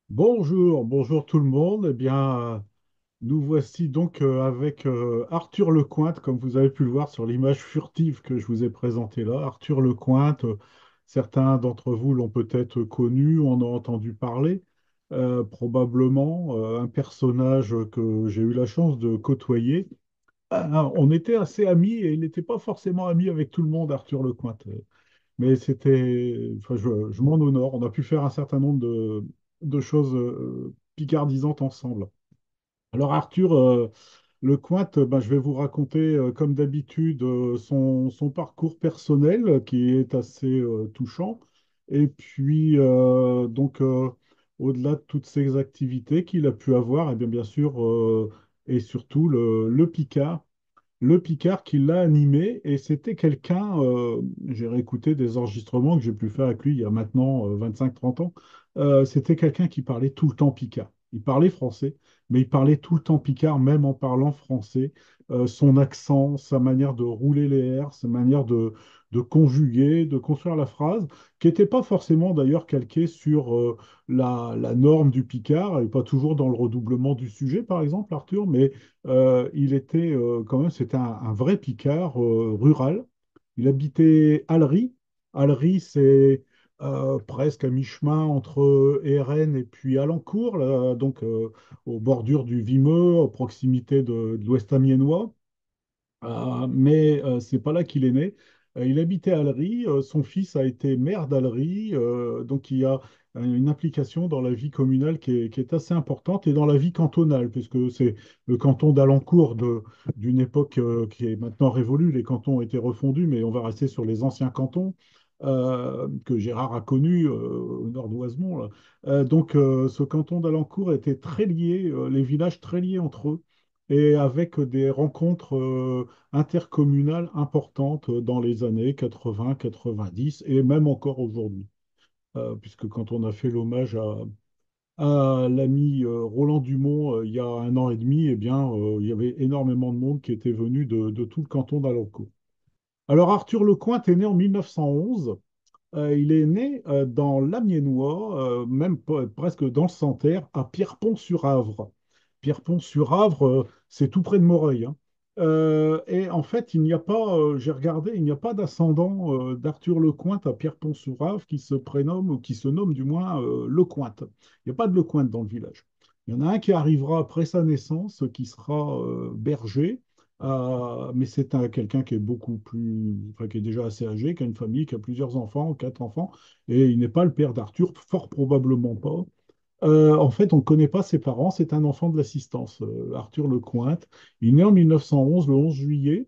Bonjour, bonjour tout le monde. Eh bien, nous voici donc avec Arthur Lecointre, comme vous avez pu le voir sur l'image furtive que je vous ai présentée là. Arthur Lecointre, certains d'entre vous l'ont peut-être connu, en ont entendu parler, probablement un personnage que j'ai eu la chance de côtoyer. On était assez amis et il n'était pas forcément ami avec tout le monde, Arthur Lecointre. Mais c'était, enfin, je m'en honore. On a pu faire un certain nombre de choses picardisantes ensemble. Alors Arthur Lecointre, ben, je vais vous raconter comme d'habitude son parcours personnel qui est assez touchant. Et puis au-delà de toutes ces activités qu'il a pu avoir, et bien sûr et surtout le Picard. Le Picard qui l'a animé, et c'était quelqu'un, j'ai réécouté des enregistrements que j'ai pu faire avec lui il y a maintenant 25-30 ans. C'était quelqu'un qui parlait tout le temps Picard. Il parlait français, mais il parlait tout le temps Picard, même en parlant français. Son accent, sa manière de rouler les R, sa manière de conjuguer, de construire la phrase, qui n'était pas forcément d'ailleurs calquée sur la norme du Picard, et pas toujours dans le redoublement du sujet, par exemple, Arthur, mais il était quand même, c'était un vrai Picard rural. Il habitait Allery. Allery, c'est presque à mi-chemin entre Erennes et puis Alencourt, là, donc aux bordures du Vimeux, à proximité de l'Ouest amiénois. Mais c'est pas là qu'il est né. Il habitait à Allery. Son fils a été maire d'Allery. Donc il y a une implication dans la vie communale qui est assez importante et dans la vie cantonale, puisque c'est le canton d'Alencourt d'une époque qui est maintenant révolue. Les cantons ont été refondus, mais on va rester sur les anciens cantons que Gérard a connus au nord d'Oisemont, là. Ce canton d'Alencourt était très lié, les villages très liés entre eux et avec des rencontres intercommunales importantes dans les années 80, 90 et même encore aujourd'hui. Puisque quand on a fait l'hommage à l'ami Roland Dumont il y a un an et demi, eh bien, il y avait énormément de monde qui était venu de tout le canton d'Alencourt. Alors Arthur Lecointre est né en 1911. Il est né dans l'Amiénois, même presque dans le Santerre, à Pierrepont-sur-Avre. Pierrepont-sur-Avre, c'est tout près de Moreuil, hein. Et en fait, il n'y a pas, j'ai regardé, il n'y a pas d'ascendant d'Arthur Lecointre à Pierrepont-sur-Avre qui se prénomme, ou qui se nomme du moins Lecointre. Il n'y a pas de Lecointre dans le village. Il y en a un qui arrivera après sa naissance, qui sera berger. Mais c'est quelqu'un qui est beaucoup plus, enfin, qui est déjà assez âgé, qui a une famille, qui a plusieurs enfants, quatre enfants, et il n'est pas le père d'Arthur, fort probablement pas. En fait, on ne connaît pas ses parents, c'est un enfant de l'assistance, Arthur Lecointre. Il est né en 1911, le 11 juillet,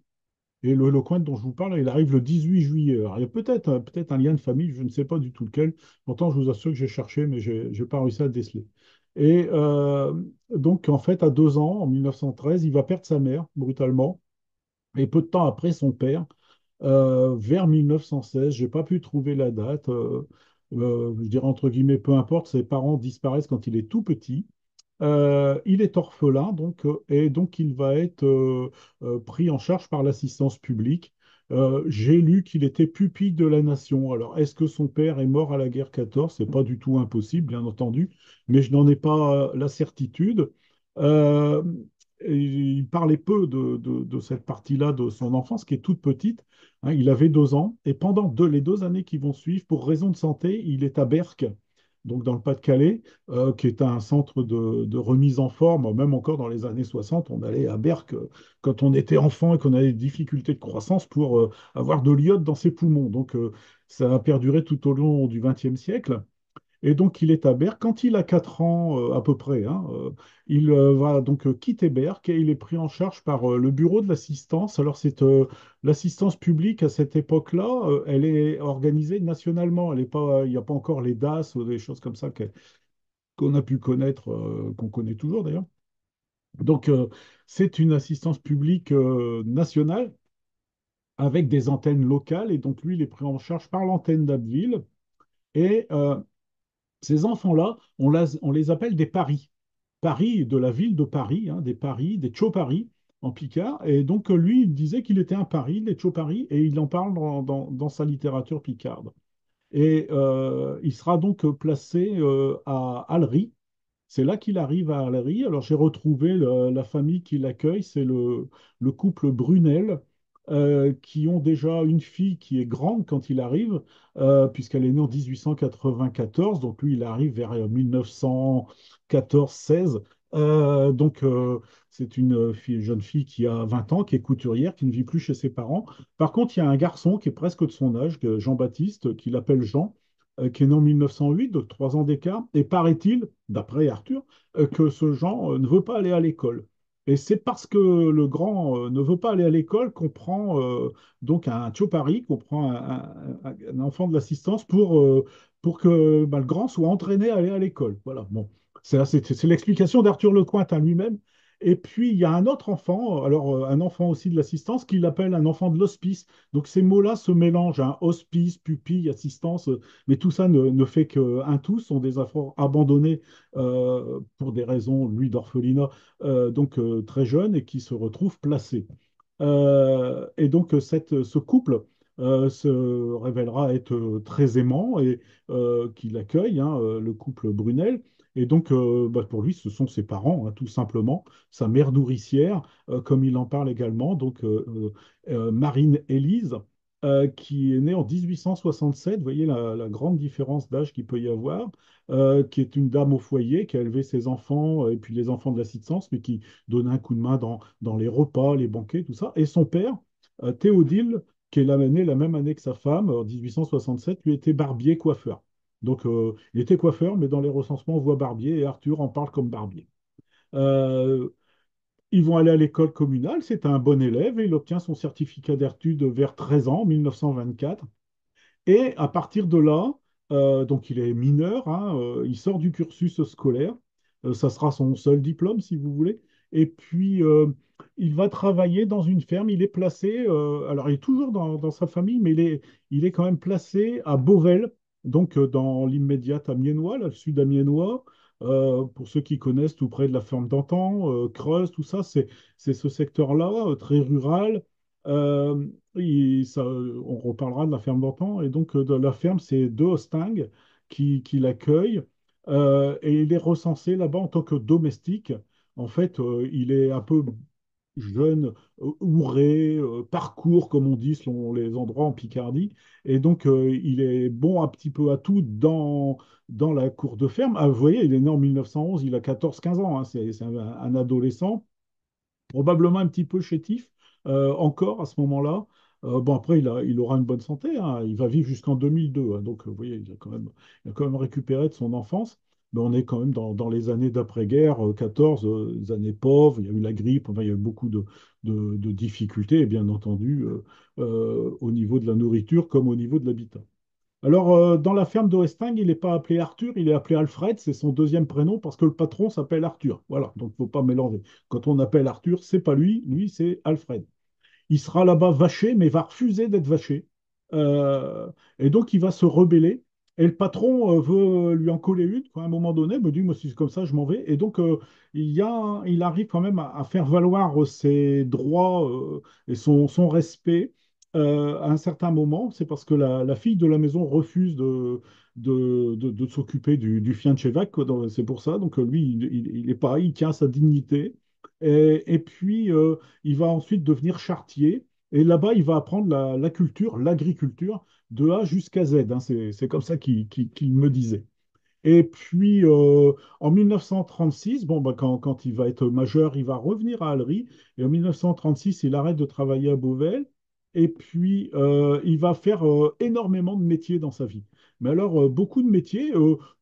et le Lecointre dont je vous parle, il arrive le 18 juillet. Alors, il y a peut-être un lien de famille, je ne sais pas du tout lequel. Pourtant, je vous assure que j'ai cherché, mais je n'ai pas réussi à le déceler. Et donc, en fait, à 2 ans, en 1913, il va perdre sa mère brutalement. Et peu de temps après, son père, vers 1916, je n'ai pas pu trouver la date, je dirais entre guillemets, peu importe, ses parents disparaissent quand il est tout petit. Il est orphelin, et donc il va être pris en charge par l'assistance publique. J'ai lu qu'il était pupille de la nation. Alors, est-ce que son père est mort à la guerre 14? C'est pas du tout impossible, bien entendu, mais je n'en ai pas la certitude. Euh, et il parlait peu de cette partie-là de son enfance, qui est toute petite, hein. Il avait 2 ans, et pendant les 2 années qui vont suivre, pour raison de santé, il est à Berck, donc dans le Pas-de-Calais, qui est un centre de remise en forme. Même encore dans les années 60, on allait à Berck quand on était enfant et qu'on avait des difficultés de croissance pour avoir de l'iode dans ses poumons. Ça a perduré tout au long du XXe siècle. Et donc, il est à Berck. Quand il a 4 ans à peu près, hein, il va donc quitter Berck et il est pris en charge par le bureau de l'assistance. Alors, l'assistance publique à cette époque-là, elle est organisée nationalement. Elle est pas, il n'y a pas encore les DAS ou des choses comme ça qu'on a pu connaître, qu'on connaît toujours d'ailleurs. Donc, c'est une assistance publique nationale avec des antennes locales. Et donc, lui, il est pris en charge par l'antenne d'Abbeville. Et ces enfants-là, on les appelle des paris. Paris, de la ville de Paris, hein, des paris, des Tchao-Paris en picard. Et donc, lui, il disait qu'il était un Paris, des Tchao-Paris, et il en parle dans sa littérature picarde. Et il sera donc placé à Allery. C'est là qu'il arrive à Allery. Alors j'ai retrouvé la famille qui l'accueille, c'est le couple Brunel, qui ont déjà une fille qui est grande quand il arrive, puisqu'elle est née en 1894, donc lui il arrive vers 1914-16. C'est une jeune fille qui a 20 ans, qui est couturière, qui ne vit plus chez ses parents. Par contre, il y a un garçon qui est presque de son âge, Jean-Baptiste, qui l'appelle Jean, qui est né en 1908, donc 3 ans d'écart. Et paraît-il, d'après Arthur, que ce Jean ne veut pas aller à l'école. Et c'est parce que le grand ne veut pas aller à l'école qu'on prend donc un Tchopari, qu'on prend un enfant de l'assistance pour que le grand soit entraîné à aller à l'école. Voilà, bon. C'est l'explication d'Arthur Lecointre à lui-même. Et puis, il y a un autre enfant, un enfant aussi de l'assistance, qu'il appelle un enfant de l'hospice. Donc, ces mots-là se mélangent, hein, hospice, pupille, assistance, mais tout ça ne fait qu'un tout, sont des enfants abandonnés pour des raisons, lui, d'orphelinat, très jeune, et qui se retrouvent placés. Ce couple se révélera être très aimant et qui l'accueille, hein, le couple Brunel. Et pour lui, ce sont ses parents, hein, tout simplement, sa mère nourricière, comme il en parle également, Marine Élise, qui est née en 1867. Vous voyez la grande différence d'âge qu'il peut y avoir, qui est une dame au foyer, qui a élevé ses enfants, et puis les enfants de l'assistance, mais qui donne un coup de main dans les repas, les banquets, tout ça. Et son père, Théodile, qui est né la même année que sa femme, en 1867, lui était barbier coiffeur. Il était coiffeur, mais dans les recensements, on voit barbier, et Arthur en parle comme barbier. Euh, Ils vont aller à l'école communale, c'est un bon élève, et il obtient son certificat d'études vers 13 ans, en 1924. Et à partir de là, donc il est mineur, hein, il sort du cursus scolaire. Ça sera son seul diplôme, si vous voulez. Et puis, il va travailler dans une ferme. Il est placé, alors il est toujours dans sa famille, mais il est quand même placé à Beauvais, dans l'immédiate Amiénois, là, le sud amiénois. Pour ceux qui connaissent, tout près de la ferme d'antan, Creuse, tout ça, c'est ce secteur-là, très rural. Euh, on reparlera de la ferme d'antan. Et de la ferme, c'est deux Hostinger qui l'accueillent. Et il est recensé là-bas en tant que domestique. En fait, il est un peu jeune, ouré, parcours, comme on dit, selon les endroits en Picardie. Et il est bon un petit peu à tout dans la cour de ferme. Ah, vous voyez, il est né en 1911, il a 14-15 ans, hein, c'est un adolescent probablement un petit peu chétif encore à ce moment-là. Bon, après, il aura une bonne santé, hein. Il va vivre jusqu'en 2002, hein. Vous voyez, il a quand même récupéré de son enfance. Mais on est quand même dans les années d'après-guerre, 14, les années pauvres. Il y a eu la grippe, enfin, il y a eu beaucoup de difficultés, et bien entendu, au niveau de la nourriture comme au niveau de l'habitat. Alors, dans la ferme d'Oesting, il n'est pas appelé Arthur, il est appelé Alfred, c'est son deuxième prénom parce que le patron s'appelle Arthur. Voilà, donc il ne faut pas mélanger. Quand on appelle Arthur, c'est pas lui, lui c'est Alfred. Il sera là-bas vaché, mais va refuser d'être vaché. Euh, et donc, il va se rebeller. Et le patron veut lui en coller une, quoi, à un moment donné, me dit, moi, si c'est comme ça, je m'en vais. Il arrive quand même à faire valoir ses droits et son respect à un certain moment. C'est parce que la fille de la maison refuse de s'occuper du fian de Chevac, quoi. C'est pour ça. Lui, il est pareil, il tient à sa dignité. Et puis, il va ensuite devenir charretier. Et là-bas, il va apprendre la culture, l'agriculture, de A jusqu'à Z, hein. C'est comme ça qu'il me disait. Et puis, en 1936, bon, quand il va être majeur, il va revenir à Allery. Et en 1936, il arrête de travailler à Beauvais. Et puis, il va faire énormément de métiers dans sa vie. Mais alors, beaucoup de métiers,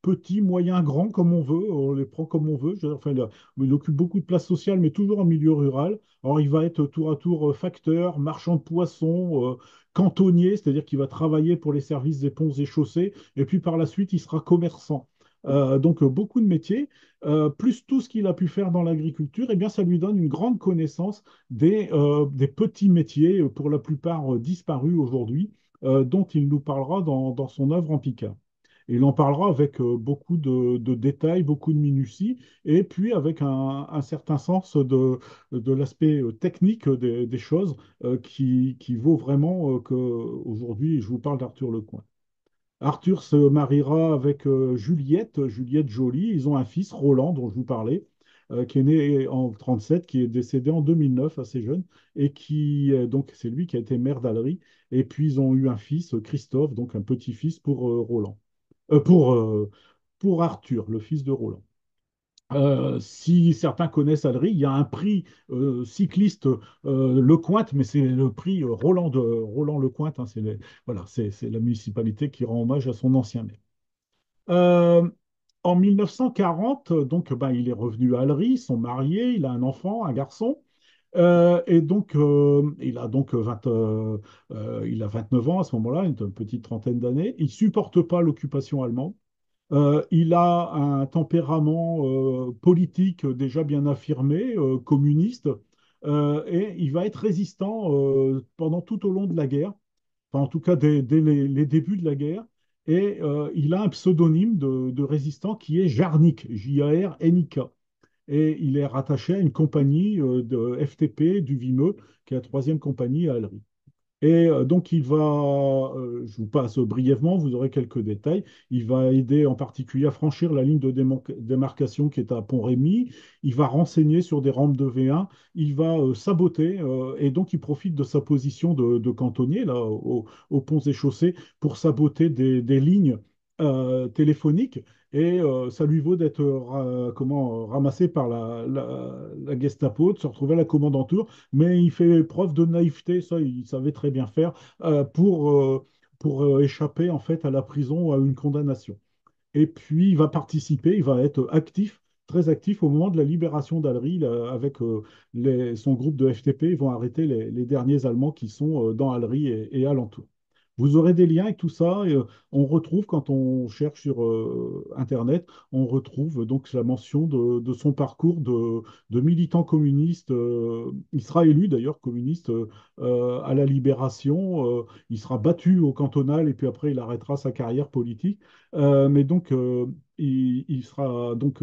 petits, moyens, grands, comme on veut, on les prend comme on veut. Enfin, il occupe beaucoup de place sociale, mais toujours en milieu rural. Alors, il va être tour à tour facteur, marchand de poissons, cantonnier, c'est-à-dire qu'il va travailler pour les services des ponts et chaussées. Et puis, par la suite, il sera commerçant. Beaucoup de métiers, plus tout ce qu'il a pu faire dans l'agriculture, eh bien, ça lui donne une grande connaissance des petits métiers, pour la plupart disparus aujourd'hui, dont il nous parlera dans son œuvre en Picard. Et il en parlera avec beaucoup de détails, beaucoup de minutie, et puis avec un certain sens de l'aspect technique des choses qui vaut vraiment que aujourd'hui je vous parle d'Arthur Lecointre. Arthur se mariera avec Juliette Joly. Ils ont un fils, Roland, dont je vous parlais, qui est né en 37, qui est décédé en 2009, assez jeune, et donc, c'est lui qui a été maire d'Allery. Et puis, ils ont eu un fils, Christophe, donc un petit-fils pour Roland. Euh, pour, euh, pour Arthur, le fils de Roland. Si certains connaissent Allery, il y a un prix cycliste Lecointre, mais c'est le prix Roland Lecointre, hein, voilà, c'est la municipalité qui rend hommage à son ancien maire. Euh, En 1940, donc, ben, il est revenu à Allery, ils sont mariés, il a un enfant, un garçon, et donc il a 29 ans à ce moment-là, une petite trentaine d'années. Il supporte pas l'occupation allemande. Il a un tempérament politique déjà bien affirmé, communiste, et il va être résistant pendant tout au long de la guerre, enfin en tout cas dès les débuts de la guerre. Et il a un pseudonyme de résistant qui est Jarnik, Jarnik. Et il est rattaché à une compagnie de FTP du Vimeux, qui est la troisième compagnie à Allery. Et donc, je vous passe brièvement, vous aurez quelques détails. Il va aider en particulier à franchir la ligne de démarcation qui est à Pont-Rémy. Il va renseigner sur des rampes de V1. Il va saboter, et donc il profite de sa position de cantonnier, là, aux ponts et chaussées, pour saboter des lignes téléphoniques. Et ça lui vaut d'être ramassé par la Gestapo, de se retrouver à la commandanture, mais il fait preuve de naïveté, ça il savait très bien faire, pour échapper en fait à la prison ou à une condamnation. Et puis il va participer, il va être actif, très actif au moment de la libération d'Allery, là, avec son groupe de FTP. Ils vont arrêter les derniers Allemands qui sont dans Allery et alentour. Vous aurez des liens avec tout ça. Et, on retrouve, quand on cherche sur Internet, on retrouve donc la mention de son parcours de militant communiste. Il sera élu d'ailleurs communiste à la Libération. Il sera battu au cantonal et puis après il arrêtera sa carrière politique. Mais donc, il sera donc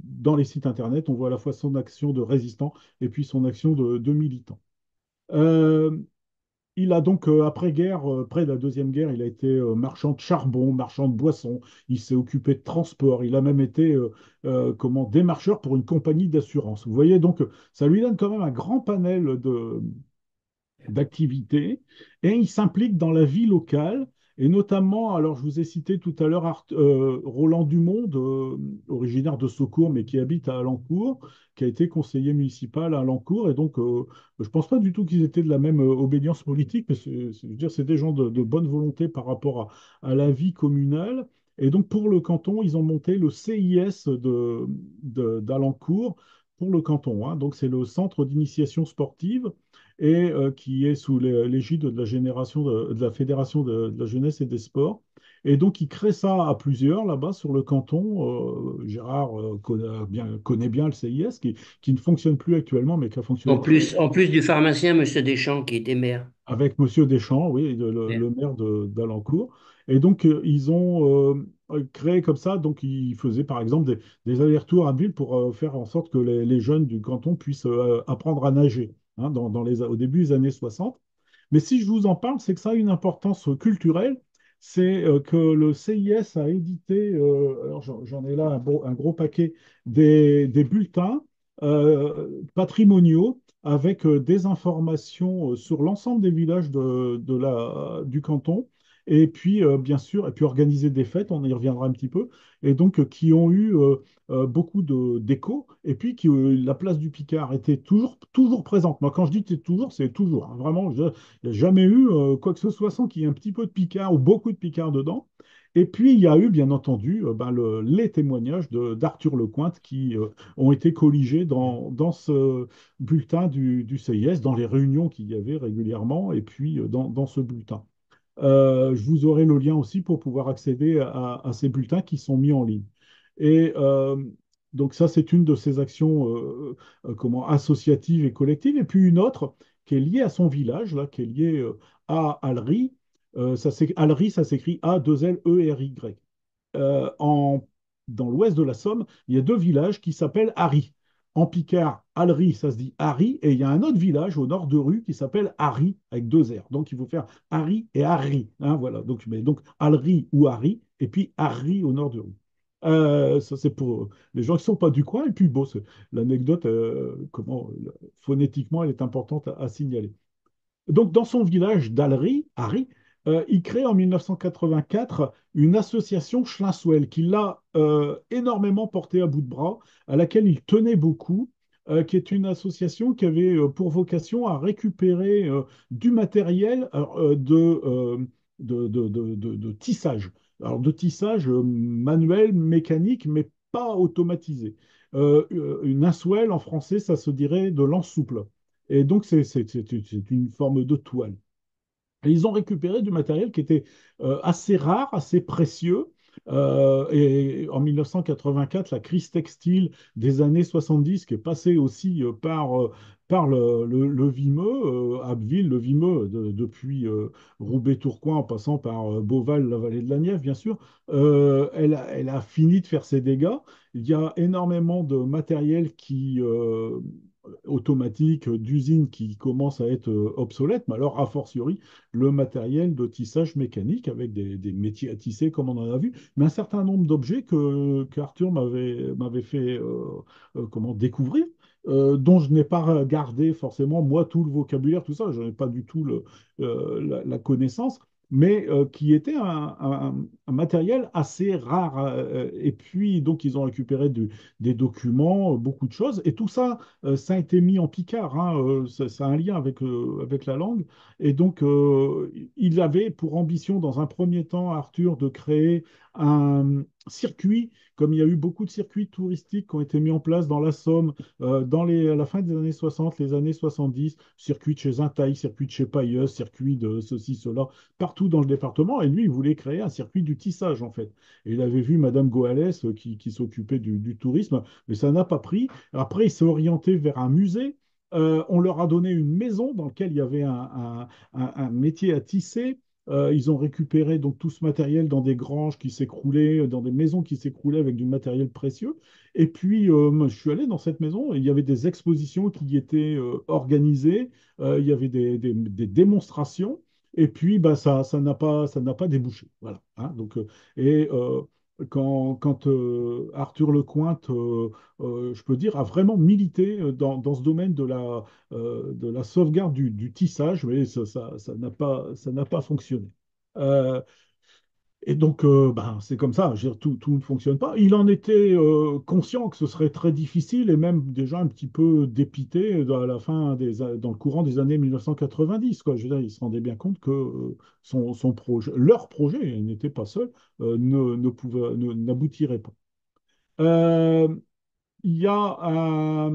dans les sites Internet. On voit à la fois son action de résistant et puis son action de militant. Euh, il a donc, après-guerre, près de la Deuxième Guerre, il a été marchand de charbon, marchand de boissons. Il s'est occupé de transport. Il a même été démarcheur pour une compagnie d'assurance. Vous voyez, donc, ça lui donne quand même un grand panel d'activité, et il s'implique dans la vie locale. Et notamment, alors je vous ai cité tout à l'heure Roland Dumont, originaire de Saucourt mais qui habite à Alencourt, qui a été conseiller municipal à Alencourt. Et donc je ne pense pas du tout qu'ils étaient de la même obédience politique, mais je veux dire, c'est des gens de bonne volonté par rapport à la vie communale. Et donc pour le canton, ils ont monté le CIS d'Alencourt pour le canton, hein. Donc c'est le centre d'initiation sportive, et qui est sous l'égide de la Fédération de la jeunesse et des sports. Et donc, il crée ça à plusieurs là-bas sur le canton. Gérard connaît bien le CIS, qui ne fonctionne plus actuellement, mais qui a fonctionné En plus du pharmacien, Monsieur Deschamps, qui était maire. avec Monsieur Deschamps, oui, le maire d'Alencourt. Et donc, ils ont créé comme ça. Donc, ils faisaient par exemple des allers-retours à Bulle pour faire en sorte que les jeunes du canton puissent apprendre à nager, hein, au début des années 60. Mais si je vous en parle, c'est que ça a une importance culturelle. C'est que le CIS a édité, alors j'en ai là un gros paquet, des bulletins patrimoniaux avec des informations sur l'ensemble des villages du canton. Et puis, bien sûr, et puis organiser des fêtes, on y reviendra un petit peu, et donc qui ont eu beaucoup d'écho, et puis la place du Picard était toujours présente. Moi, quand je dis toujours, c'est toujours, hein. Vraiment, il n'y a jamais eu quoi que ce soit sans qu'il y ait un petit peu de Picard ou beaucoup de Picard dedans. Et puis, il y a eu, bien entendu, les témoignages d'Arthur Lecointre qui ont été colligés dans ce bulletin du CIS, dans les réunions qu'il y avait régulièrement, et puis dans ce bulletin. Je vous aurai le lien aussi pour pouvoir accéder à ces bulletins qui sont mis en ligne. Et donc ça, c'est une de ces actions associatives et collectives. Et puis une autre qui est liée à son village, là, qui est liée à Allery. Allery, ça s'écrit A-2-L-E-R-Y. Euh, en, Dans l'ouest de la Somme, il y a deux villages qui s'appellent Ary. En Picard, Allery, ça se dit Harry, et il y a un autre village au nord de Rue qui s'appelle Harry, avec deux R. Donc il faut faire Harry et Harry, hein, voilà. Donc Allery ou Harry, et puis Harry au nord de Rue. Ça, c'est pour les gens qui ne sont pas du coin. Et puis, bon, l'anecdote, phonétiquement, elle est importante à signaler. Donc, dans son village d'Allery, Harry, il crée en 1984 une association Schlinswell qui l'a énormément porté à bout de bras, à laquelle il tenait beaucoup, qui est une association qui avait pour vocation à récupérer du matériel de tissage. Alors, de tissage manuel, mécanique, mais pas automatisé. Une inswell en français, ça se dirait de lance souple. Et donc, c'est une forme de toile. Et ils ont récupéré du matériel qui était assez rare, assez précieux. Et en 1984, la crise textile des années 70, qui est passée aussi par le Vimeux, Abbeville, le Vimeux, depuis Roubaix-Tourcoing, en passant par Beauval, la vallée de la Nièvre, bien sûr, elle a fini de faire ses dégâts. Il y a énormément de matériel automatique d'usine qui commence à être obsolète, mais alors a fortiori le matériel de tissage mécanique avec des métiers à tisser comme on en a vu, mais un certain nombre d'objets qu'Arthur m'avait fait découvrir, dont je n'ai pas gardé forcément moi tout le vocabulaire, tout ça, je n'ai pas du tout la connaissance. Mais qui était un matériel assez rare. Et puis, donc, ils ont récupéré des documents, beaucoup de choses. Et tout ça, ça a été mis en picard, hein, ça a un lien avec la langue. Et donc, il avait pour ambition, dans un premier temps, Arthur, de créer un circuit, comme il y a eu beaucoup de circuits touristiques qui ont été mis en place dans la Somme à la fin des années 60, les années 70, circuit de chez Intaille, circuit de chez Pailleuse, circuit de ceci, cela, partout dans le département. Et lui, il voulait créer un circuit du tissage, en fait. Et il avait vu Madame Goalès qui s'occupait du tourisme, mais ça n'a pas pris. Après, il s'est orienté vers un musée. On leur a donné une maison dans laquelle il y avait un métier à tisser. Ils ont récupéré donc tout ce matériel dans des granges qui s'écroulaient, dans des maisons qui s'écroulaient avec du matériel précieux. Et puis, moi, je suis allé dans cette maison et il y avait des expositions qui y étaient organisées. Il y avait des démonstrations. Et puis, bah, ça n'a pas débouché. Voilà, hein. Donc, et quand Arthur Lecointre, je peux dire, a vraiment milité dans ce domaine de la sauvegarde du tissage, mais ça n'a pas fonctionné. Euh, et donc, ben, c'est comme ça, je veux dire, tout ne fonctionne pas. Il en était conscient que ce serait très difficile et même déjà un petit peu dépité dans le courant des années 1990, quoi. Je veux dire, il se rendait bien compte que son projet, leur projet, il n'était pas seul, n'aboutirait pas. Euh, il y a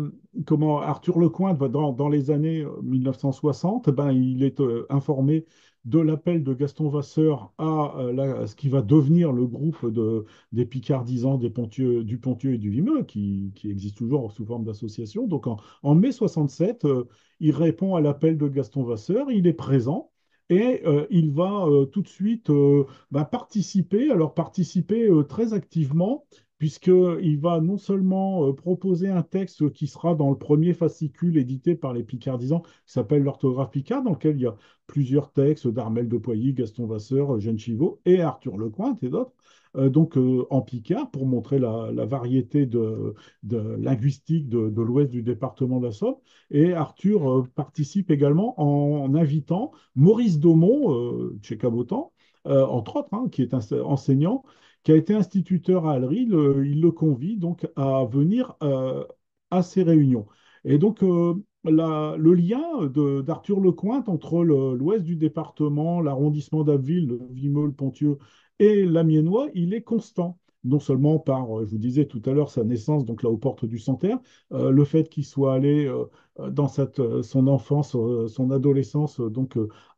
Arthur Lecointre, dans les années 1960, ben, il est informé de l'appel de Gaston Vasseur à ce qui va devenir le groupe des Picardisans, du Pontieux et du Vimeux, qui existe toujours sous forme d'association. Donc en mai 67, il répond à l'appel de Gaston Vasseur, il est présent. Et il va tout de suite ben, participer très activement puisqu'il va non seulement proposer un texte qui sera dans le premier fascicule édité par les Picardisans, qui s'appelle l'Orthographe Picard, dans lequel il y a plusieurs textes d'Armel de Poilly, Gaston Vasseur, Eugène Chivot et Arthur Lecointre et d'autres, en Picard, pour montrer la variété linguistique de l'ouest du département de la Somme. Et Arthur participe également en invitant Maurice Daumont, chez Cabotan, entre autres, hein, qui est un enseignant, qui a été instituteur à Allery, il le convie donc à venir à ces réunions. Et donc, le lien d'Arthur Lecointre entre l'ouest du département, l'arrondissement d'Abbeville, le Vimeux, le Ponthieu et l'Amiénois, il est constant. Non seulement par, je vous disais tout à l'heure, sa naissance, donc là aux portes du Santerre, le fait qu'il soit allé dans son enfance, son adolescence,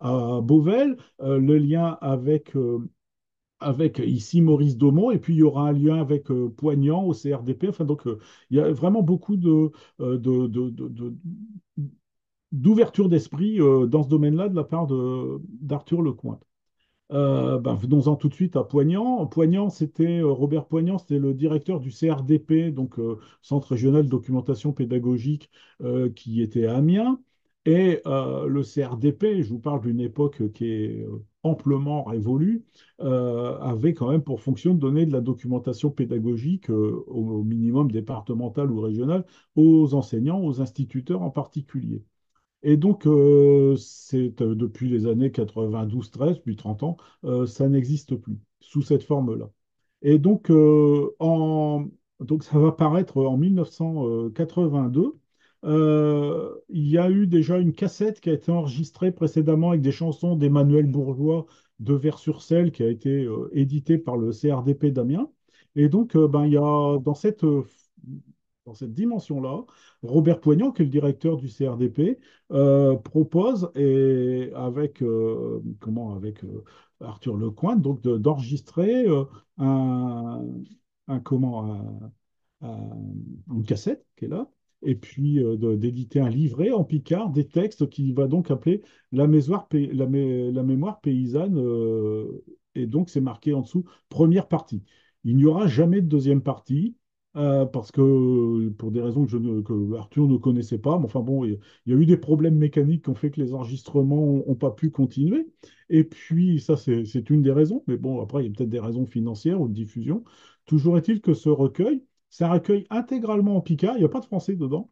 à Beauvais, le lien avec ici Maurice Daumont, et puis il y aura un lien avec Poignant au CRDP. Enfin, donc, il y a vraiment beaucoup euh, de- de- de- de- d'ouverture d'esprit dans ce domaine-là de la part d'Arthur Lecointre. Venons-en tout de suite à Poignant. Robert Poignant, c'était le directeur du CRDP, donc Centre régional de documentation pédagogique, qui était à Amiens. Et le CRDP, je vous parle d'une époque qui est amplement révolue, avait quand même pour fonction de donner de la documentation pédagogique au minimum départemental ou régional aux enseignants, aux instituteurs en particulier. Et donc, depuis les années 92-13, depuis 30 ans, ça n'existe plus sous cette forme-là. Et donc, donc, ça va paraître en 1982. Il y a eu déjà une cassette qui a été enregistrée précédemment avec des chansons d'Emmanuel Bourgeois de Vers-sur-Celle, qui a été éditée par le CRDP d'Amiens. Et donc, il y a dans cette dimension-là, Robert Poignant, qui est le directeur du CRDP, propose, et avec Arthur Lecointre, donc d'enregistrer un, une cassette qui est là, et puis d'éditer un livret en picard des textes qui va donc appeler la mémoire paysanne, et donc c'est marqué en dessous, première partie. Il n'y aura jamais de deuxième partie. Parce que pour des raisons que Arthur ne connaissait pas, mais enfin bon, il y a eu des problèmes mécaniques qui ont fait que les enregistrements n'ont pas pu continuer. Et puis, ça, c'est une des raisons. Mais bon, après, il y a peut-être des raisons financières ou de diffusion. Toujours est-il que ce recueil, c'est un recueil intégralement en picard, il n'y a pas de français dedans,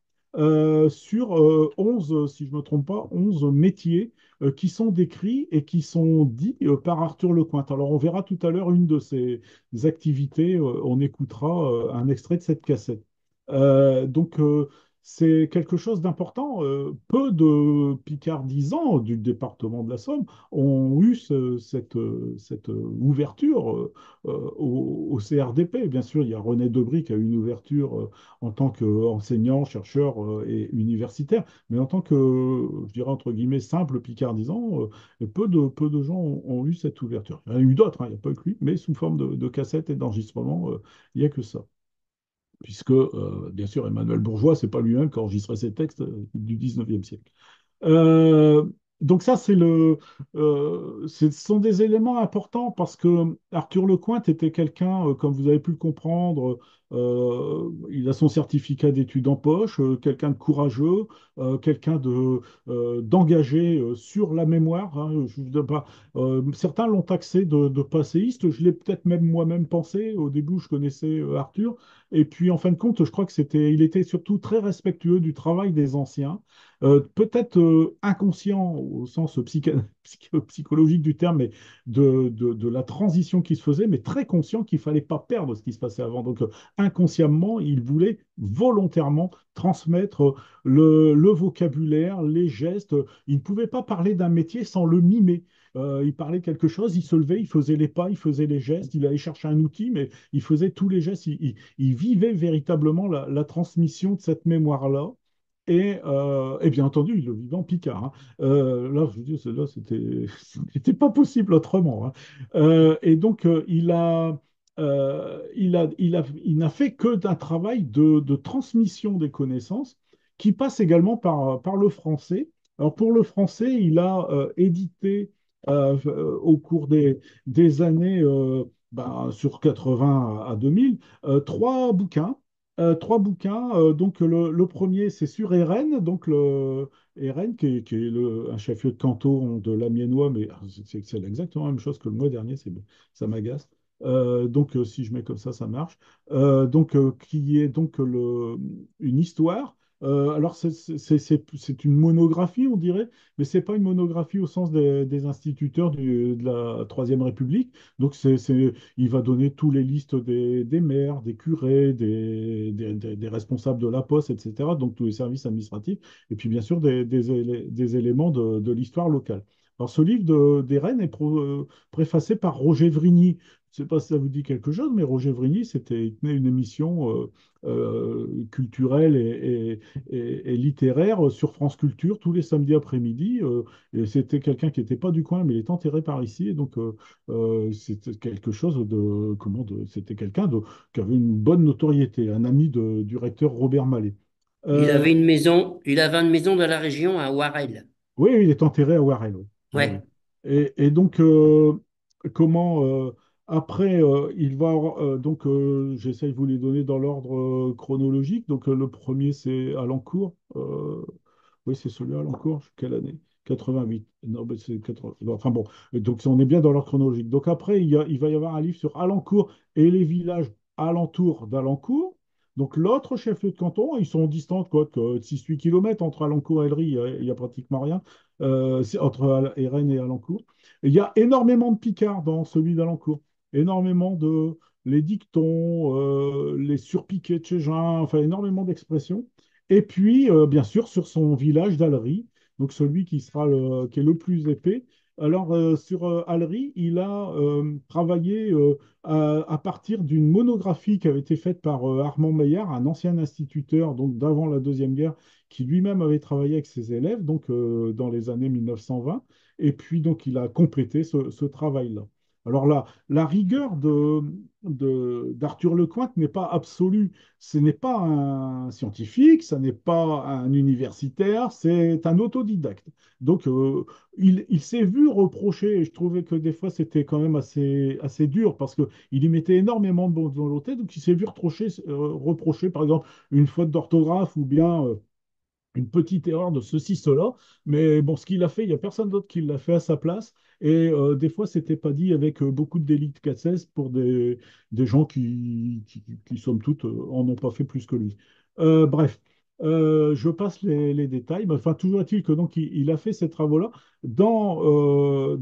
sur 11, si je ne me trompe pas, 11 métiers qui sont décrits et qui sont dits par Arthur Lecointre. Alors, on verra tout à l'heure une de ces activités, on écoutera un extrait de cette cassette. Donc, c'est quelque chose d'important. Peu de Picardisans du département de la Somme ont eu cette ouverture au CRDP. Bien sûr, il y a René Debry qui a eu une ouverture en tant qu'enseignant, chercheur et universitaire, mais en tant que, je dirais entre guillemets, simple Picardisant, peu de gens ont eu cette ouverture. Il y en a eu d'autres, hein, il n'y a pas que lui, mais sous forme de cassettes et d'enregistrements, il n'y a que ça. Puisque, bien sûr, Emmanuel Bourgeois, c'est pas lui-même qui a enregistré ces textes du 19e siècle. Euh, donc ça, ce sont des éléments importants parce que Arthur Lecointre était quelqu'un, comme vous avez pu le comprendre, il a son certificat d'études en poche, quelqu'un de courageux, quelqu'un d'engagé sur la mémoire, hein. Je vous donne pas, certains l'ont taxé de passéiste, je l'ai peut-être même moi-même pensé. Au début, je connaissais Arthur, et puis en fin de compte, je crois il était surtout très respectueux du travail des anciens. Peut-être inconscient au sens psychologique du terme, mais de la transition qui se faisait, mais très conscient qu'il fallait pas perdre ce qui se passait avant. Donc, inconsciemment, il voulait volontairement transmettre le vocabulaire, les gestes. Il ne pouvait pas parler d'un métier sans le mimer. Il parlait quelque chose, il se levait, il faisait les pas, il faisait les gestes, il allait chercher un outil, mais il faisait tous les gestes. Il vivait véritablement la transmission de cette mémoire-là. Et bien entendu, il le vivait en Picard, hein. Là, je veux dire, là, c'était pas possible autrement, hein. Et donc, il n'a fait que d'un travail de transmission des connaissances qui passe également par le français. Alors, pour le français, il a édité au cours des années sur 80 à 2000 trois bouquins. Donc, le premier, c'est sur Érène. Donc, Érène, qui est un chef-lieu de canton de l'Amiénois, mais c'est exactement la même chose que le mois dernier, ça m'agace. Donc, si je mets comme ça marche. Qui est donc une histoire. Alors, c'est une monographie, on dirait, mais c'est pas une monographie au sens des instituteurs de la Troisième République. Donc, il va donner tous les listes des maires, des curés, des responsables de la poste, etc. Donc tous les services administratifs, et puis bien sûr des éléments de l'histoire locale. Alors ce livre des Rennes est préfacé par Roger Vrigny. Je ne sais pas si ça vous dit quelque chose, mais Roger Vrigny, il tenait une émission culturelle et littéraire sur France Culture tous les samedis après-midi. Et c'était quelqu'un qui n'était pas du coin, mais il est enterré par ici. Et donc, c'était quelque chose c'était qui avait une bonne notoriété, un ami du recteur Robert Mallet. Euh, Il avait une maison dans la région à Ouarel. oui, il est enterré à Warel. Oui. Ouais, Ouais. ouais. Et donc, comment après il va donc j'essaye de vous les donner dans l'ordre chronologique. Donc le premier c'est Alencourt. Oui, c'est celui-là, Alencourt. Quelle année? 88. Non, mais c'est 80. Non, enfin bon, donc on est bien dans l'ordre chronologique. Donc après, il va y avoir un livre sur Alencourt et les villages alentours d'Alencourt. Donc l'autre chef-lieu de canton, ils sont distants quoi, de 6-8 km entre Alencourt et Ellery, il y a pratiquement rien, c'est entre Rennes et Alencourt. Et il y a énormément de Picards dans celui d'Alencourt, énormément de les dictons, les surpiqués de chez Jean, enfin énormément d'expressions. Et puis, bien sûr, sur son village d'Allery, donc celui qui est le plus épais. Alors, sur Allery, il a travaillé à partir d'une monographie qui avait été faite par Armand Maillard, un ancien instituteur donc d'avant la Deuxième Guerre, qui lui-même avait travaillé avec ses élèves donc, dans les années 1920. Et puis, donc, il a complété ce travail-là. Alors là, la rigueur d'Arthur Lecointre n'est pas absolue. Ce n'est pas un scientifique, ce n'est pas un universitaire, c'est un autodidacte. Donc, il s'est vu reprocher, et je trouvais que des fois c'était quand même assez dur parce qu'il y mettait énormément de bonne volonté, donc il s'est vu reprocher, par exemple, une faute d'orthographe ou bien une petite erreur de ceci, cela. Mais bon, ce qu'il a fait, il n'y a personne d'autre qui l'a fait à sa place. Et des fois, c'était pas dit avec beaucoup de délicatesse pour des gens qui, somme toute, en ont pas fait plus que lui. Bref, je passe les détails. Mais enfin, toujours est-il que donc il a fait ces travaux-là. Dans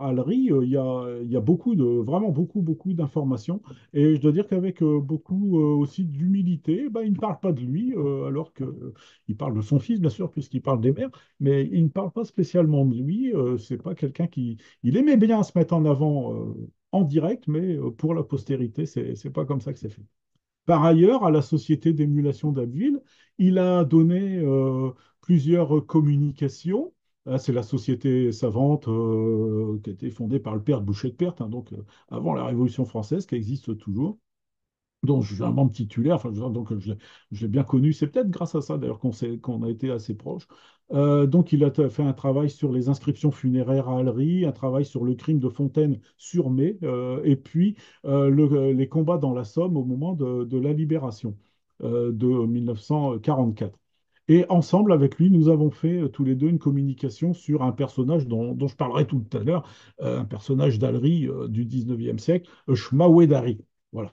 Allery, il y a vraiment beaucoup, beaucoup d'informations. Et je dois dire qu'avec beaucoup aussi d'humilité, ben, il ne parle pas de lui, alors que il parle de son fils, bien sûr, puisqu'il parle des mères, mais il ne parle pas spécialement de lui. C'est pas quelqu'un qui. Il aimait bien se mettre en avant en direct, mais pour la postérité, c'est pas comme ça que c'est fait. Par ailleurs, à la Société d'émulation d'Abbeville, il a donné plusieurs communications. C'est la société savante qui a été fondée par le père de Boucher de Perthes, hein, donc avant la Révolution française, qui existe toujours, dont je suis un membre titulaire, enfin, donc je l'ai bien connu. C'est peut-être grâce à ça d'ailleurs qu'on a été assez proches. Donc il a fait un travail sur les inscriptions funéraires à Allery, un travail sur le crime de Fontaine-sur-Mer, et puis les combats dans la Somme au moment de la libération de 1944. Et ensemble, avec lui, nous avons fait tous les deux une communication sur un personnage dont je parlerai tout à l'heure, un personnage d'Allery du 19e siècle, Shmawedari. Voilà.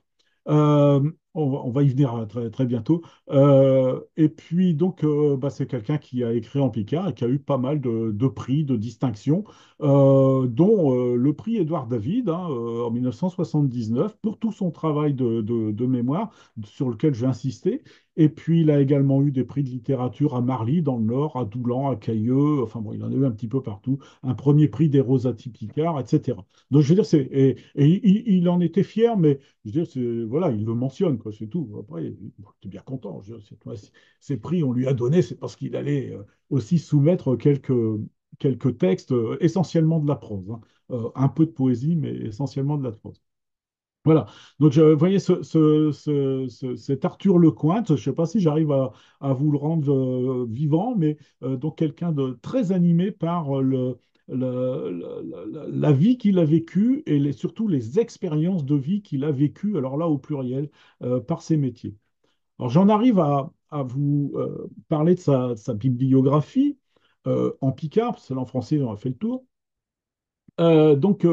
On va y venir très, très bientôt. Et puis, donc, bah, c'est quelqu'un qui a écrit en Picard et qui a eu pas mal de prix, de distinctions, dont le prix Édouard David hein, en 1979 pour tout son travail de mémoire sur lequel j'ai insisté. Et puis, il a également eu des prix de littérature à Marly, dans le Nord, à Doulan, à Cailleux. Enfin, bon, il en a eu un petit peu partout. Un premier prix des Rosati Picard, etc. Donc, je veux dire, et il en était fier, mais je veux dire, voilà, il le mentionne, quoi, c'est tout. Après, il était bien content. Je veux dire, ces prix, on lui a donné, c'est parce qu'il allait aussi soumettre quelques textes, essentiellement de la prose. Hein. Un peu de poésie, mais essentiellement de la prose. Voilà. Donc, vous voyez, cet Arthur Lecointre, je ne sais pas si j'arrive à vous le rendre vivant, mais donc quelqu'un de très animé par la vie qu'il a vécue et surtout les expériences de vie qu'il a vécues, alors là au pluriel, par ses métiers. Alors, j'en arrive à vous parler de sa bibliographie en picard, parce que là, en français, on a fait le tour. Donc,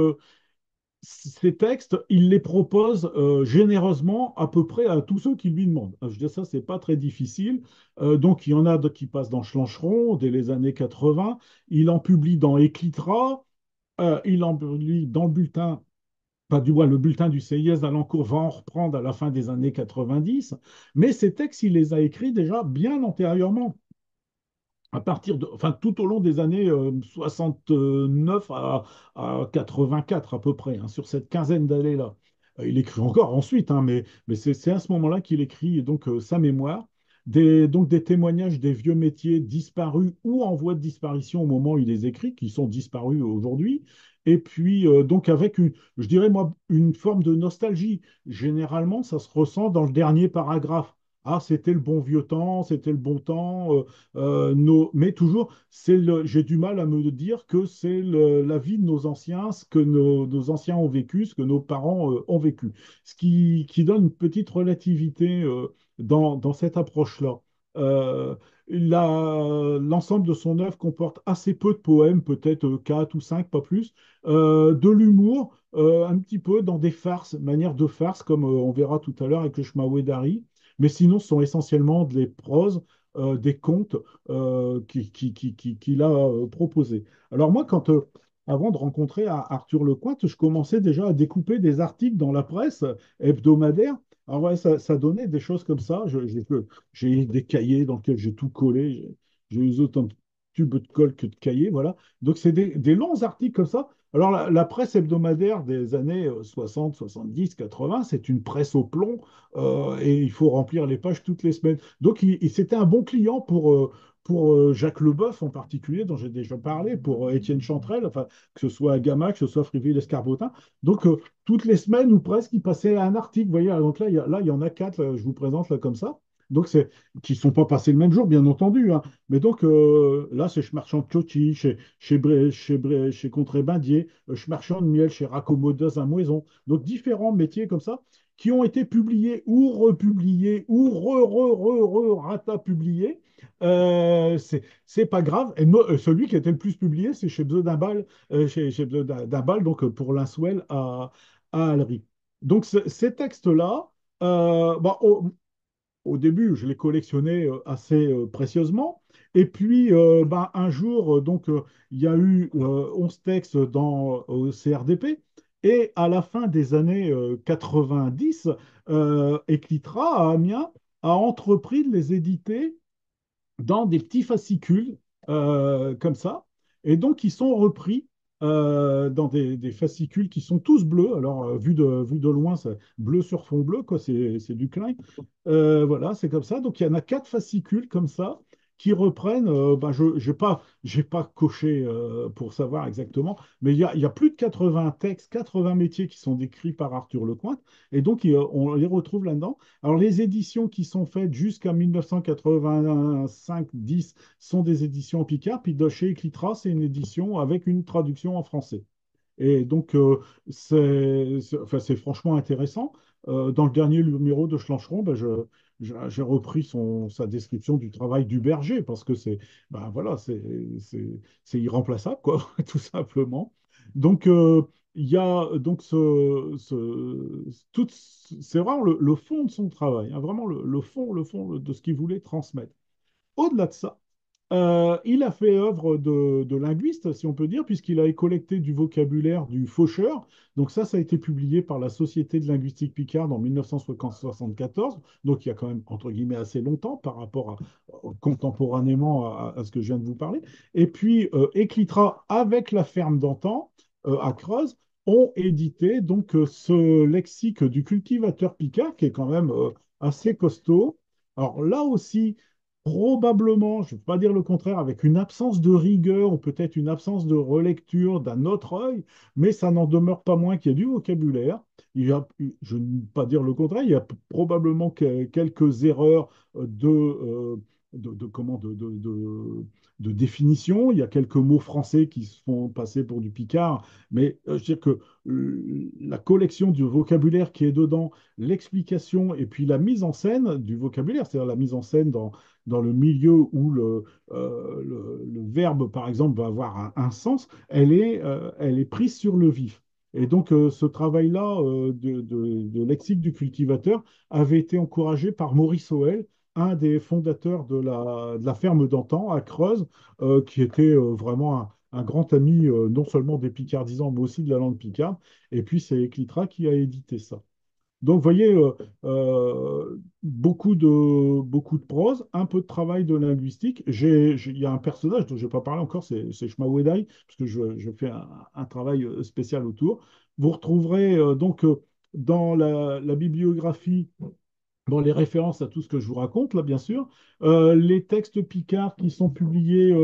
ces textes, il les propose généreusement à peu près à tous ceux qui lui demandent. Je dis ça, c'est pas très difficile. Donc, il y en a qui passent dans Schlancheron dès les années 80. Il en publie dans Éclitra. Il en publie dans le bulletin, pas du moins le bulletin du CIS d'Alencourt va en reprendre à la fin des années 90. Mais ces textes, il les a écrits déjà bien antérieurement à partir enfin, tout au long des années 69 à 84 à peu près, hein, sur cette quinzaine d'années-là. Il écrit encore ensuite, hein, mais c'est à ce moment-là qu'il écrit donc sa mémoire, donc des témoignages des vieux métiers disparus ou en voie de disparition au moment où il les écrit, qui sont disparus aujourd'hui. Et puis, donc avec, je dirais moi, une forme de nostalgie. Généralement, ça se ressent dans le dernier paragraphe ah, c'était le bon vieux temps, c'était le bon temps, mais toujours, j'ai du mal à me dire que c'est la vie de nos anciens, ce que nos anciens ont vécu, ce que nos parents ont vécu. Ce qui donne une petite relativité dans cette approche-là. Euh, L'ensemble de son œuvre comporte assez peu de poèmes, peut-être quatre ou cinq, pas plus, de l'humour, un petit peu dans des farces, manière de farce, comme on verra tout à l'heure avec le Shmaoué-Dari. Mais sinon, ce sont essentiellement des proses, des contes qu'il a proposés. Alors moi, avant de rencontrer Arthur Lecointre, je commençais déjà à découper des articles dans la presse hebdomadaire. Alors ouais, ça donnait des choses comme ça. J'ai des cahiers dans lesquels j'ai tout collé. J'ai eu autant de tubes de colle que de cahiers, voilà. Donc c'est des longs articles comme ça. Alors la presse hebdomadaire des années 60, 70, 80, c'est une presse au plomb et il faut remplir les pages toutes les semaines. Donc, c'était un bon client pour Jacques Leboeuf en particulier, dont j'ai déjà parlé, pour Étienne Chantrel, enfin, que ce soit Gamache, que ce soit Friville-Escarbotin. Donc, toutes les semaines ou presque, il passait un article. Vous voyez, donc là, il y en a quatre, là, je vous présente là comme ça. Donc, qui ne sont pas passés le même jour, bien entendu, hein. Mais donc, là, c'est Schmarchand de Ciotti, chez Contrebandier, Schmarchand de Miel, chez Raccommodez à Moison. Donc, différents métiers comme ça qui ont été publiés ou republiés ou rata-publiés. C'est pas grave. Et celui qui a été le plus publié, c'est chez Bzodinbal, chez Bzodinbal, donc pour Linswell à Alry. Donc ces textes-là, bah, au début, je les collectionnais assez précieusement. Et puis, ben, un jour, il y a eu 11 textes au CRDP. Et à la fin des années 90, Eclitra à Amiens a entrepris de les éditer dans des petits fascicules comme ça. Et donc, ils sont repris dans des fascicules qui sont tous bleus. Alors, vu de loin, c'est bleu sur fond bleu, quoi, c'est du Klein. Voilà, c'est comme ça. Donc, il y en a quatre fascicules comme ça qui reprennent. Ben, j'ai pas coché pour savoir exactement, mais il y a plus de 80 textes, 80 métiers qui sont décrits par Arthur Lecointre. Et donc, on les retrouve là-dedans. Alors, les éditions qui sont faites jusqu'à 1985-10 sont des éditions en Picard, puis de chez Eclitra, c'est une édition avec une traduction en français. Et donc, enfin, c'est franchement intéressant. Dans le dernier numéro de Schlancheron, ben, j'ai repris sa description du travail du berger, parce que ben, voilà, c'est irremplaçable, quoi, tout simplement. Donc, il y a donc c'est vraiment le fond de son travail, hein, vraiment le fond de ce qu'il voulait transmettre. Au-delà de ça, il a fait œuvre de linguiste, si on peut dire, puisqu'il a collecté du vocabulaire du faucheur. Donc ça a été publié par la Société de linguistique Picard en 1974. Donc il y a quand même, entre guillemets, assez longtemps par rapport contemporainément à ce que je viens de vous parler. Et puis, Éclitra, avec la ferme d'antan, à Creuse, ont édité donc ce lexique du cultivateur Picard, qui est quand même assez costaud. Alors là aussi, probablement, je ne peux pas dire le contraire, avec une absence de rigueur ou peut-être une absence de relecture d'un autre œil, mais ça n'en demeure pas moins qu'il y a du vocabulaire. Je ne peux pas dire le contraire, il y a probablement quelques erreurs comment, de définition. Il y a quelques mots français qui se font passer pour du picard, mais je veux dire que la collection du vocabulaire qui est dedans, l'explication et puis la mise en scène du vocabulaire, c'est-à-dire la mise en scène dans le milieu où le verbe, par exemple, va avoir un sens, elle est prise sur le vif. Et donc, ce travail-là de lexique du cultivateur avait été encouragé par Maurice Hoël, un des fondateurs de la ferme d'antan à Creuse, qui était vraiment un grand ami non seulement des Picardisans, mais aussi de la langue picarde. Et puis, c'est Éclitra qui a édité ça. Donc, vous voyez, beaucoup de prose, un peu de travail de linguistique. Il y a un personnage dont je n'ai pas parlé encore, c'est Shmaouedai, parce que je fais un travail spécial autour. Vous retrouverez dans la bibliographie, dans les références à tout ce que je vous raconte, là, bien sûr, les textes picards qui sont publiés,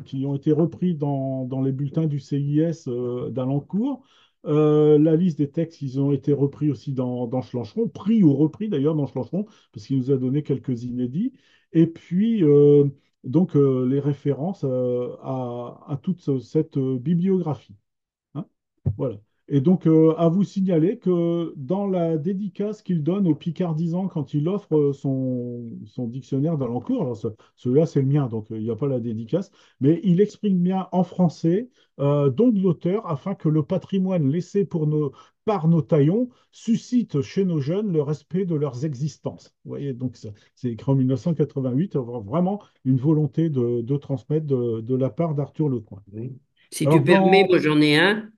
qui ont été repris dans les bulletins du CIS d'Alencourt. La liste des textes, ils ont été repris aussi dans Schlancheron, pris ou repris d'ailleurs dans Schlancheron, parce qu'il nous a donné quelques inédits. Et puis, les références à toute cette bibliographie. Hein. Voilà. Et donc, à vous signaler que dans la dédicace qu'il donne aux Picardisans quand il offre son dictionnaire d'Alencourt, alors celui-là c'est le mien, donc il n'y a pas la dédicace, mais il exprime bien en français, donc l'auteur, afin que le patrimoine laissé par nos taillons suscite chez nos jeunes le respect de leurs existences. Vous voyez, donc c'est écrit en 1988, avoir vraiment une volonté de transmettre de la part d'Arthur Lecointre. Oui. Si tu Alors, permets, moi j'en ai un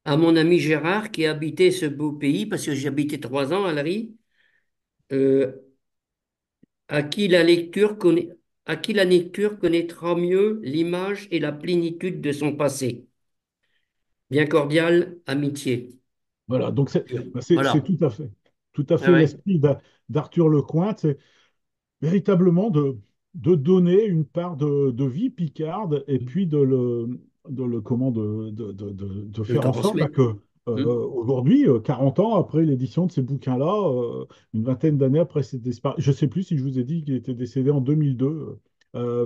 à mon ami Gérard qui habitait ce beau pays, parce que j'ai habité 3 ans à Lari, euh, à qui à qui la lecture connaîtra mieux l'image et la plénitude de son passé. Bien cordiale amitié. voilà, donc c'est Voilà. tout à Ah fait ouais. l'esprit d'Arthur Lecointre, c'est véritablement de donner une part de vie picarde et puis de De le faire en sorte bah, transmettre. que Hmm. aujourd'hui, 40 ans après l'édition de ces bouquins-là, une vingtaine d'années après ses disparitions, je ne sais plus si je vous ai dit qu'il était décédé en 2002,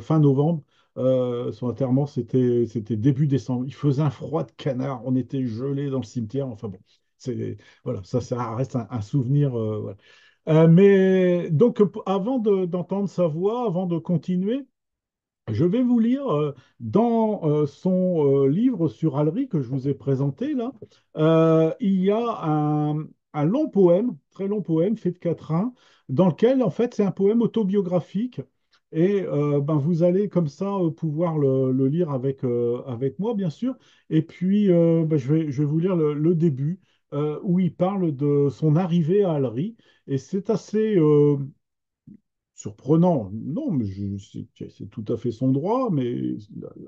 fin novembre. Son enterrement, c'était début décembre. Il faisait un froid de canard, on était gelés dans le cimetière. Enfin bon, voilà, ça reste un souvenir. Voilà. Mais donc, avant d'entendre sa voix, avant de continuer, je vais vous lire dans son livre sur Alry que je vous ai présenté là, il y a un long poème, très long poème, fait de quatrains, dans lequel en fait c'est un poème autobiographique. Et vous allez comme ça pouvoir le lire avec moi, bien sûr. Et puis je vais vous lire le début où il parle de son arrivée à Alry. Et c'est assez, surprenant, non, mais c'est tout à fait son droit, mais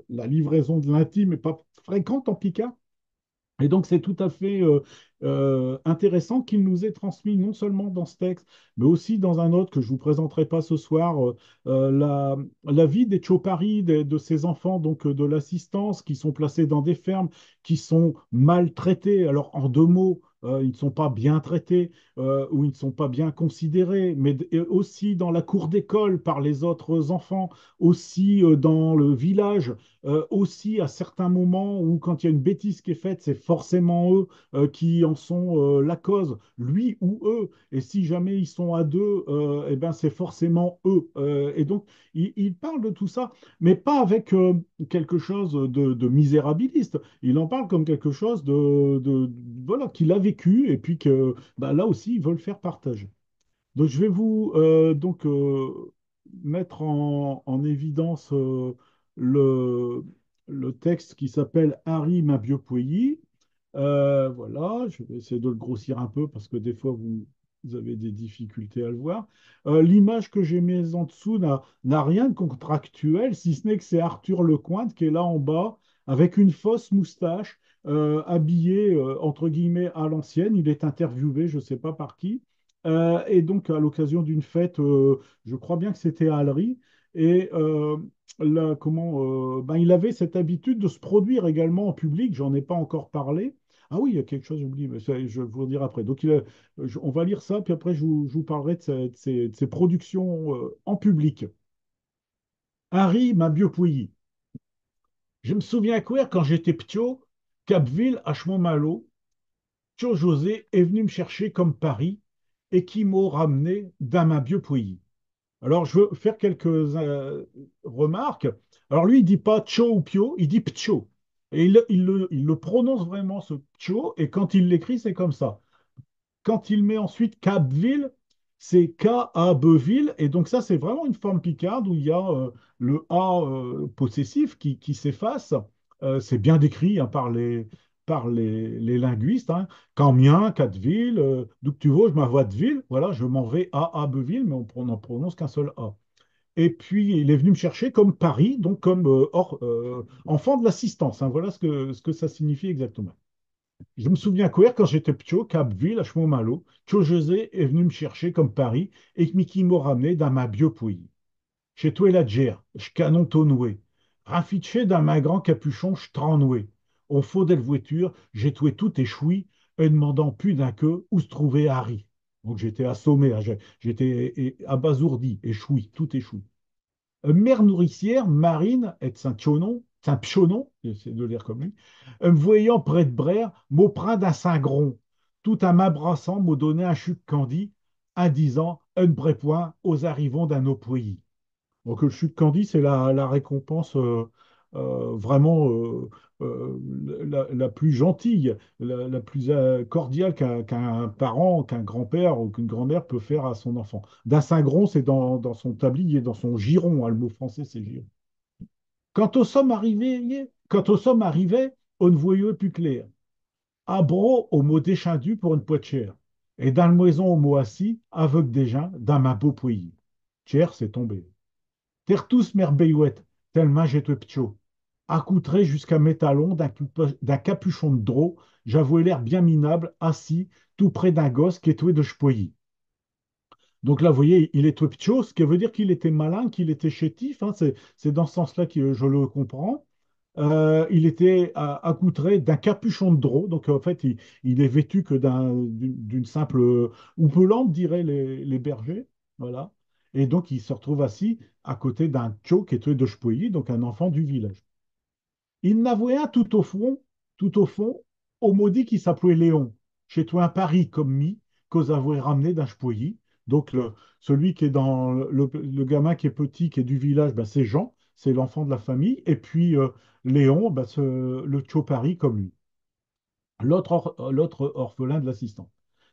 la livraison de l'intime n'est pas fréquente en Picard. Et donc, c'est tout à fait intéressant qu'il nous ait transmis non seulement dans ce texte, mais aussi dans un autre que je ne vous présenterai pas ce soir, la vie des Tchopari, de ces enfants, donc de l'assistance, qui sont placés dans des fermes, qui sont maltraités. Alors, en deux mots, ils ne sont pas bien traités ou ils ne sont pas bien considérés, mais et aussi dans la cour d'école par les autres enfants, aussi dans le village aussi à certains moments où quand il y a une bêtise qui est faite, c'est forcément eux qui en sont la cause, lui ou eux. Et si jamais ils sont à deux, eh ben c'est forcément eux. Et donc il parle de tout ça, mais pas avec quelque chose de misérabiliste. Il en parle comme quelque chose voilà qu'il a vécu et puis que là aussi il veut le faire partager. Donc, je vais vous mettre en évidence le, le texte qui s'appelle Harry Mabiopoyi. Voilà, je vais essayer de le grossir un peu parce que des fois vous avez des difficultés à le voir. L'image que j'ai mise en dessous n'a rien de contractuel, si ce n'est que c'est Arthur Lecointre qui est là en bas avec une fausse moustache, habillé entre guillemets à l'ancienne. Il est interviewé, je ne sais pas par qui. Et donc, à l'occasion d'une fête, je crois bien que c'était à Alry, et il avait cette habitude de se produire également en public, j'en ai pas encore parlé. Ah oui, il y a quelque chose, j'oublie, mais je vais vous le dire après. Donc, on va lire ça, puis après, je vous parlerai de ses productions en public. Harry m'a bien pouilly. Je me souviens quoi, quand j'étais p'tio, Capville, à Chemont-Malo, Tio José est venu me chercher comme Paris et qui m'a ramené dans ma bio pouilly. Alors, je veux faire quelques remarques. Alors, lui, il dit pas Cho ou Pio, il dit Pcho. Et il le prononce vraiment, ce Pcho, et quand il l'écrit, c'est comme ça. Quand il met ensuite Capville, c'est K-A-B-ville, et donc ça, c'est vraiment une forme picarde où il y a le A possessif qui s'efface. C'est bien décrit hein, par les linguistes. Hein. Camien, Catteville, d'où que tu veux, je m'envoie de ville. Voilà, je m'en vais à Abbeville, mais on n'en prononce qu'un seul A. Et puis, il est venu me chercher comme Paris, donc comme enfant de l'assistance. Hein. Voilà ce que ça signifie exactement. Je me souviens qu'hier, quand j'étais petit, Cap-Ville, à Chemont-Malo, Tio José est venu me chercher comme Paris et que Mickey m'a ramené dans ma biopouille. Chez toi, la gère, je canon tonoué. Raffiché dans ma grand capuchon, je tranoué. on faudait le voiture, j'ai trouvé tout échoui, en demandant plus d'un que où se trouvait Harry. Donc j'étais assommé, hein, j'étais abasourdi, échoui, tout échoui. Mère nourricière, Marine, et Saint-Pchonon, j'essaie de lire comme lui, me voyant près de Brère, m'auprès d'un Saint-Gron, tout en m'abraçant, m'a donné un chuc candi, en disant un vrai point aux arrivants d'un autre pays. Donc le chute candy, c'est la récompense vraiment la plus gentille, la plus cordiale qu'un parent, qu'un grand-père ou qu'une grand-mère peut faire à son enfant. D'un cingron, c'est dans son tablier, dans son giron, hein, le mot français, c'est giron. Quand au somme arrivé, on ne voyait plus clair. À bro, au mot déchendu pour une poitière. Et dans le maison au mot assis, aveugle déjà, dans ma beau pays. Tiers, c'est tombé. Tertus merveillouette, tellement j'étais ptio. Accoutré jusqu'à mes talons d'un capuchon de drap, j'avouais l'air bien minable, assis, tout près d'un gosse qui était de ch'poilly. Donc là, vous voyez, il est ptio, ce qui veut dire qu'il était malin, qu'il était chétif, hein, c'est dans ce sens-là que je le comprends. Il était accoutré d'un capuchon de drap, donc en fait, il est vêtu que d'une simple houppelande, diraient les bergers. Voilà. Et donc, il se retrouve assis à côté d'un tcho qui était de Chpoilly, donc un enfant du village. Il n'avouait un tout au fond, au maudit qui s'appelait Léon. Chez toi un Paris comme mi, qu'aux avoués ramené d'un Chpoilly. Donc, celui qui est dans le gamin qui est petit, qui est du village, ben, c'est Jean, c'est l'enfant de la famille. Et puis, Léon, ben, le tcho Paris comme lui. L'autre orphelin de l'assistant.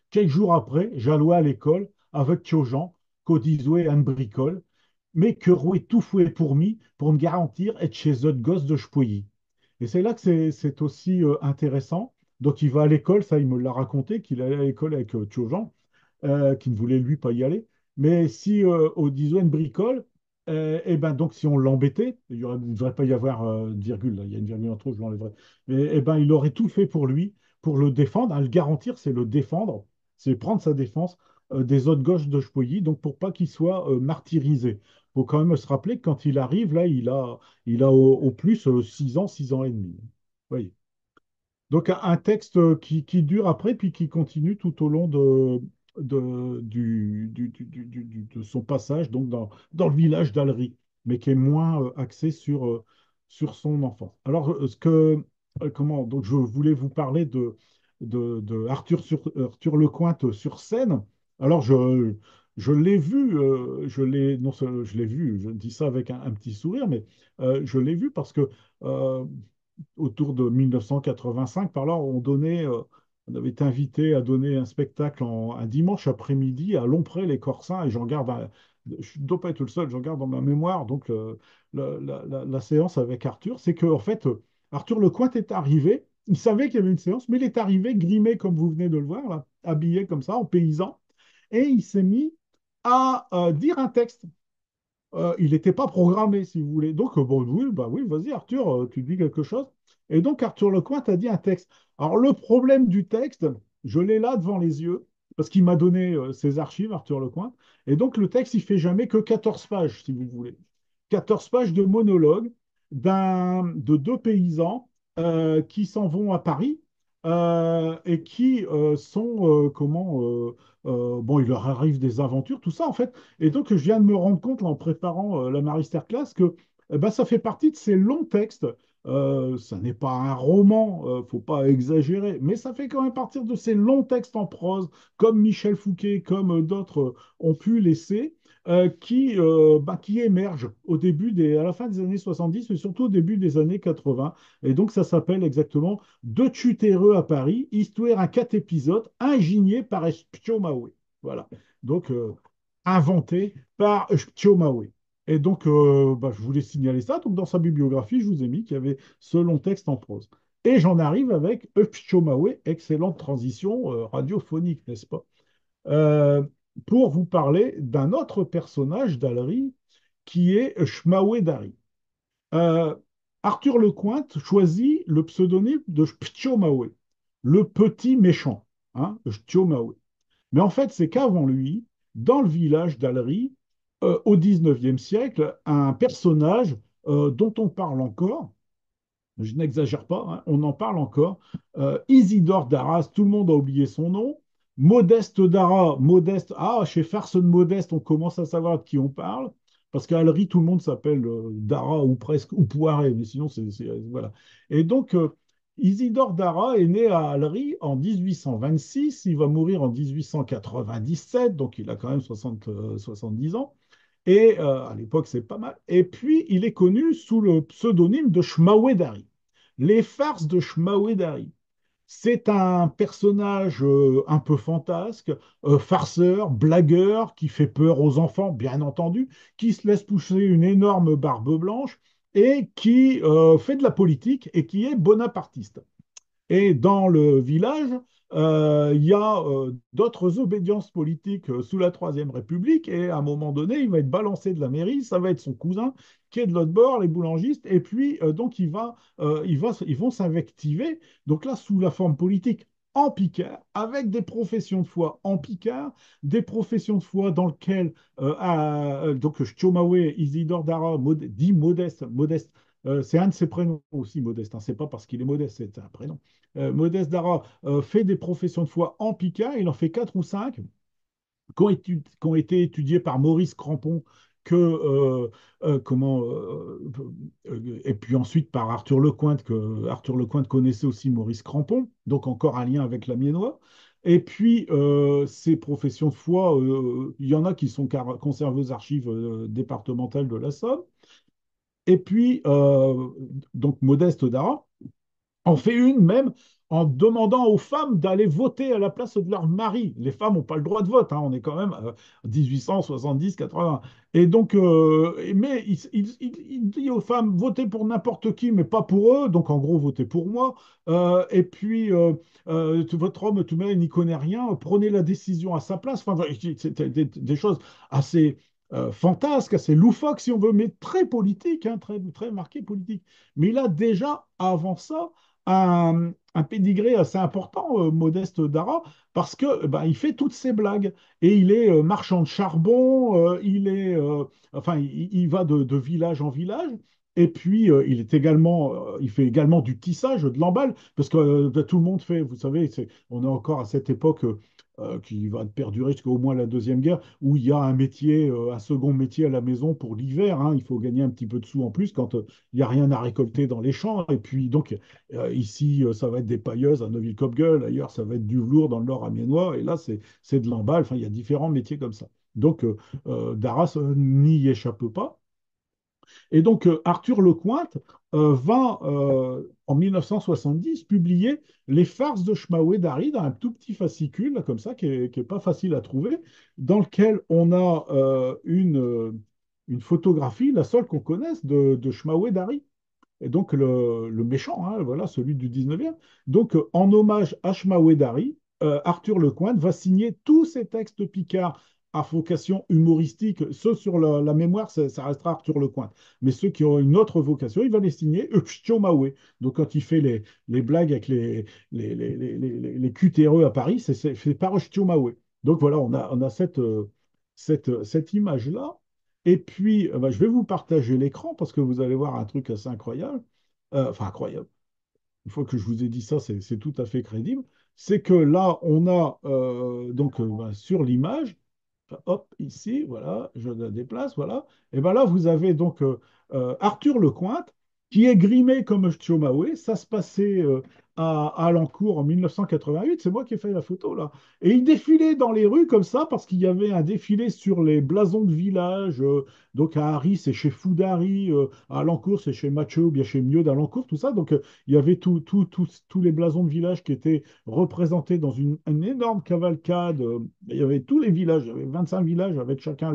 Quelques jours après, j'allais à l'école avec Tiojan, qu'Odizoué Anne bricole, mais que Roué tout fouet pour me garantir être chez eux gosse de Chpoilly. Et c'est là que c'est aussi intéressant. Donc il va à l'école, ça il me l'a raconté, qu'il allait à l'école avec Tiojan, qui ne voulait lui pas y aller. Mais si Odizoué Anne bricole, et ben donc si on l'embêtait, il ne devrait pas y avoir de virgule, là, il y a une virgule en trop, je l'enlèverai. Mais eh ben, il aurait tout fait pour lui, pour le défendre. Hein, le garantir, c'est le défendre, c'est prendre sa défense des autres gauches de Chpoilly, donc pour pas qu'il soit martyrisé. Il faut quand même se rappeler que quand il arrive, là, il a au plus 6 ans, 6 ans et demi. Vous voyez. Donc un texte qui dure après, puis qui continue tout au long de son passage donc dans le village d'Allery, mais qui est moins axé sur son enfance. Alors, donc je voulais vous parler de Arthur Lecointre sur scène. Alors, je l'ai vu, non, je l'ai vu, je dis ça avec un petit sourire, mais je l'ai vu parce que euh, autour de 1985, par là, on avait été invité à donner un spectacle un dimanche après-midi à Lomprey-les-Corsins, et j'en garde, je ne dois pas être le seul, j'en garde dans ma mémoire, donc la séance avec Arthur, c'est que en fait, Arthur Lecointre est arrivé, il savait qu'il y avait une séance, mais il est arrivé grimé, comme vous venez de le voir, là, habillé comme ça, en paysan, et il s'est mis à dire un texte. Il n'était pas programmé, si vous voulez. Donc, bon, oui, bah oui, vas-y, Arthur, tu dis quelque chose. Et donc, Arthur Lecointre a dit un texte. Alors, le problème du texte, je l'ai là devant les yeux, parce qu'il m'a donné ses archives, Arthur Lecointre. Et donc, le texte, il fait jamais que 14 pages, si vous voulez. 14 pages de monologue de deux paysans qui s'en vont à Paris et qui sont, bon, il leur arrive des aventures, tout ça, en fait. Et donc, je viens de me rendre compte, là, en préparant la masterclass, que ben, ça fait partie de ces longs textes. Ça n'est pas un roman, faut pas exagérer, mais ça fait quand même partie de ces longs textes en prose, comme Michel Fouquet, comme d'autres ont pu laisser, qui émergent à la fin des années 70, mais surtout au début des années 80. Et donc, ça s'appelle exactement Deux tutéreux à Paris, histoire en 4 épisodes, ingénié par Espio-Maoué. Voilà. Donc, inventé par Chiomaoué. Et donc, bah, je voulais signaler ça. Donc, dans sa bibliographie, je vous ai mis qu'il y avait ce long texte en prose. Et j'en arrive avec Chiomaoué, excellente transition radiophonique, n'est-ce pas? Euh, pour vous parler d'un autre personnage d'Allery qui est Shmaoué Dari. Euh, Arthur Lecointre choisit le pseudonyme de Chiomaoué, le petit méchant, hein, Chiomaoué. Mais en fait, c'est qu'avant lui, dans le village d'Allery, au XIXe siècle, un personnage dont on parle encore, je n'exagère pas, hein, on en parle encore. Isidore Darras, tout le monde a oublié son nom. Modeste Dara, Modeste, ah, chez Farson Modeste, on commence à savoir de qui on parle, parce qu'à Allery, tout le monde s'appelle Dara ou presque, ou Poiret, mais sinon, voilà. Et donc, Isidore Dara est né à Allery en 1826, il va mourir en 1897, donc il a quand même 70 ans. Et à l'époque, c'est pas mal. Et puis, il est connu sous le pseudonyme de Shmawedari. Les farces de Shmawedari. C'est un personnage un peu fantasque, farceur, blagueur, qui fait peur aux enfants, bien entendu, qui se laisse pousser une énorme barbe blanche et qui fait de la politique et qui est bonapartiste. Et dans le village, il y a d'autres obédiences politiques sous la Troisième République. Et à un moment donné, il va être balancé de la mairie. Ça va être son cousin qui est de l'autre bord, les boulangistes. Et puis, donc, ils vont s'invectiver. Donc là, sous la forme politique en Picard, avec des professions de foi en Picard, des professions de foi dans lesquelles, donc, Chomawe, Isidore Dara, dit Modeste, c'est un de ses prénoms aussi, Modeste, hein. C'est pas parce qu'il est modeste, c'est un prénom. Modeste Dara fait des professions de foi en Picard, il en fait quatre ou cinq qui ont été étudiées par Maurice Crampon, comment, et puis ensuite par Arthur Lecointre, que Arthur Lecointre connaissait aussi Maurice Crampon, donc encore un lien avec la Miennois. Et puis, ces professions de foi, il y en a qui sont conservées aux archives départementales de la Somme. Et puis, donc, Modeste Dara, en fait une même en demandant aux femmes d'aller voter à la place de leur mari. Les femmes n'ont pas le droit de vote, hein, on est quand même 1870-80. Et donc, mais il dit aux femmes, votez pour n'importe qui, mais pas pour eux, donc en gros, votez pour moi. Et puis, votre homme, tout de même, n'y connaît rien, prenez la décision à sa place. Enfin, c'était des choses assez fantasques, assez loufoques, si on veut, mais très politiques, hein, très, très marquées politiques. Mais il a déjà, avant ça, un pédigré assez important, Modeste Dara, parce que ben, il fait toutes ces blagues. Et il est marchand de charbon, enfin, il va de village en village. Et puis, il fait également du tissage, de l'emballe, parce que ben, tout le monde fait, vous savez, on est encore à cette époque qui va perdurer jusqu'au moins la Deuxième Guerre, où il y a un métier, un second métier à la maison pour l'hiver, hein. Il faut gagner un petit peu de sous en plus quand il n'y a rien à récolter dans les champs. Et puis, donc, ici, ça va être des pailleuses à Neuville-Copgueule, ailleurs, ça va être du velours dans le Nord amiénois, et là, c'est de l'emballe. Enfin, il y a différents métiers comme ça. Donc, Darras n'y échappe pas. Et donc, Arthur Lecointre va, en 1970, publier Les farces de Shmaoué-Dari dans un tout petit fascicule, là, comme ça, qui est pas facile à trouver, dans lequel on a une photographie, la seule qu'on connaisse, de Shmaoué-Dari. Et donc le méchant, hein, voilà, celui du 19e. Donc en hommage à Shmaoué-Dari, Arthur Lecointre va signer tous ses textes picards à vocation humoristique. Ceux sur la mémoire, ça restera Arthur Lecointre. Mais ceux qui ont une autre vocation, il va les signer Upstiomawe. Donc quand il fait les blagues avec les cutéreux à Paris, c'est fait par Upstiomawe. Donc voilà, on a cette image-là. Et puis, bah, je vais vous partager l'écran parce que vous allez voir un truc assez incroyable. Enfin, incroyable. Une fois que je vous ai dit ça, c'est tout à fait crédible. C'est que là, on a donc bah, sur l'image, hop, ici, voilà, je la déplace, voilà. Et bien là, vous avez donc Arthur Lecointre, qui est grimé comme Chiomaoué. Ça se passait à Alencourt en 1988. C'est moi qui ai fait la photo, là. Et il défilait dans les rues comme ça, parce qu'il y avait un défilé sur les blasons de village. Donc à Harry, c'est chez Foudary. À Alencourt, c'est chez Mathieu, ou bien chez Mieux d'Alencourt, tout ça. Donc il y avait tous les blasons de village qui étaient représentés dans une énorme cavalcade. Il y avait tous les villages, il y avait 25 villages avec chacun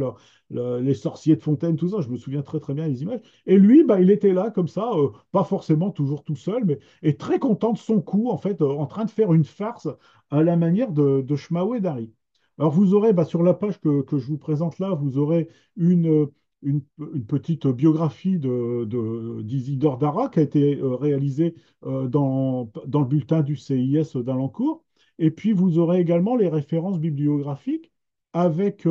les sorciers de Fontaine, tout ça. Je me souviens très très bien des images. Et lui, bah, il était là comme ça, pas forcément toujours tout seul, mais et très content de son coup, en fait, en train de faire une farce à la manière de Shmaoué Dari. Alors vous aurez, bah, sur la page que je vous présente là, vous aurez une, une petite biographie d'Isidore Dara qui a été réalisée dans le bulletin du CIS d'Alencourt. Et puis vous aurez également les références bibliographiques avec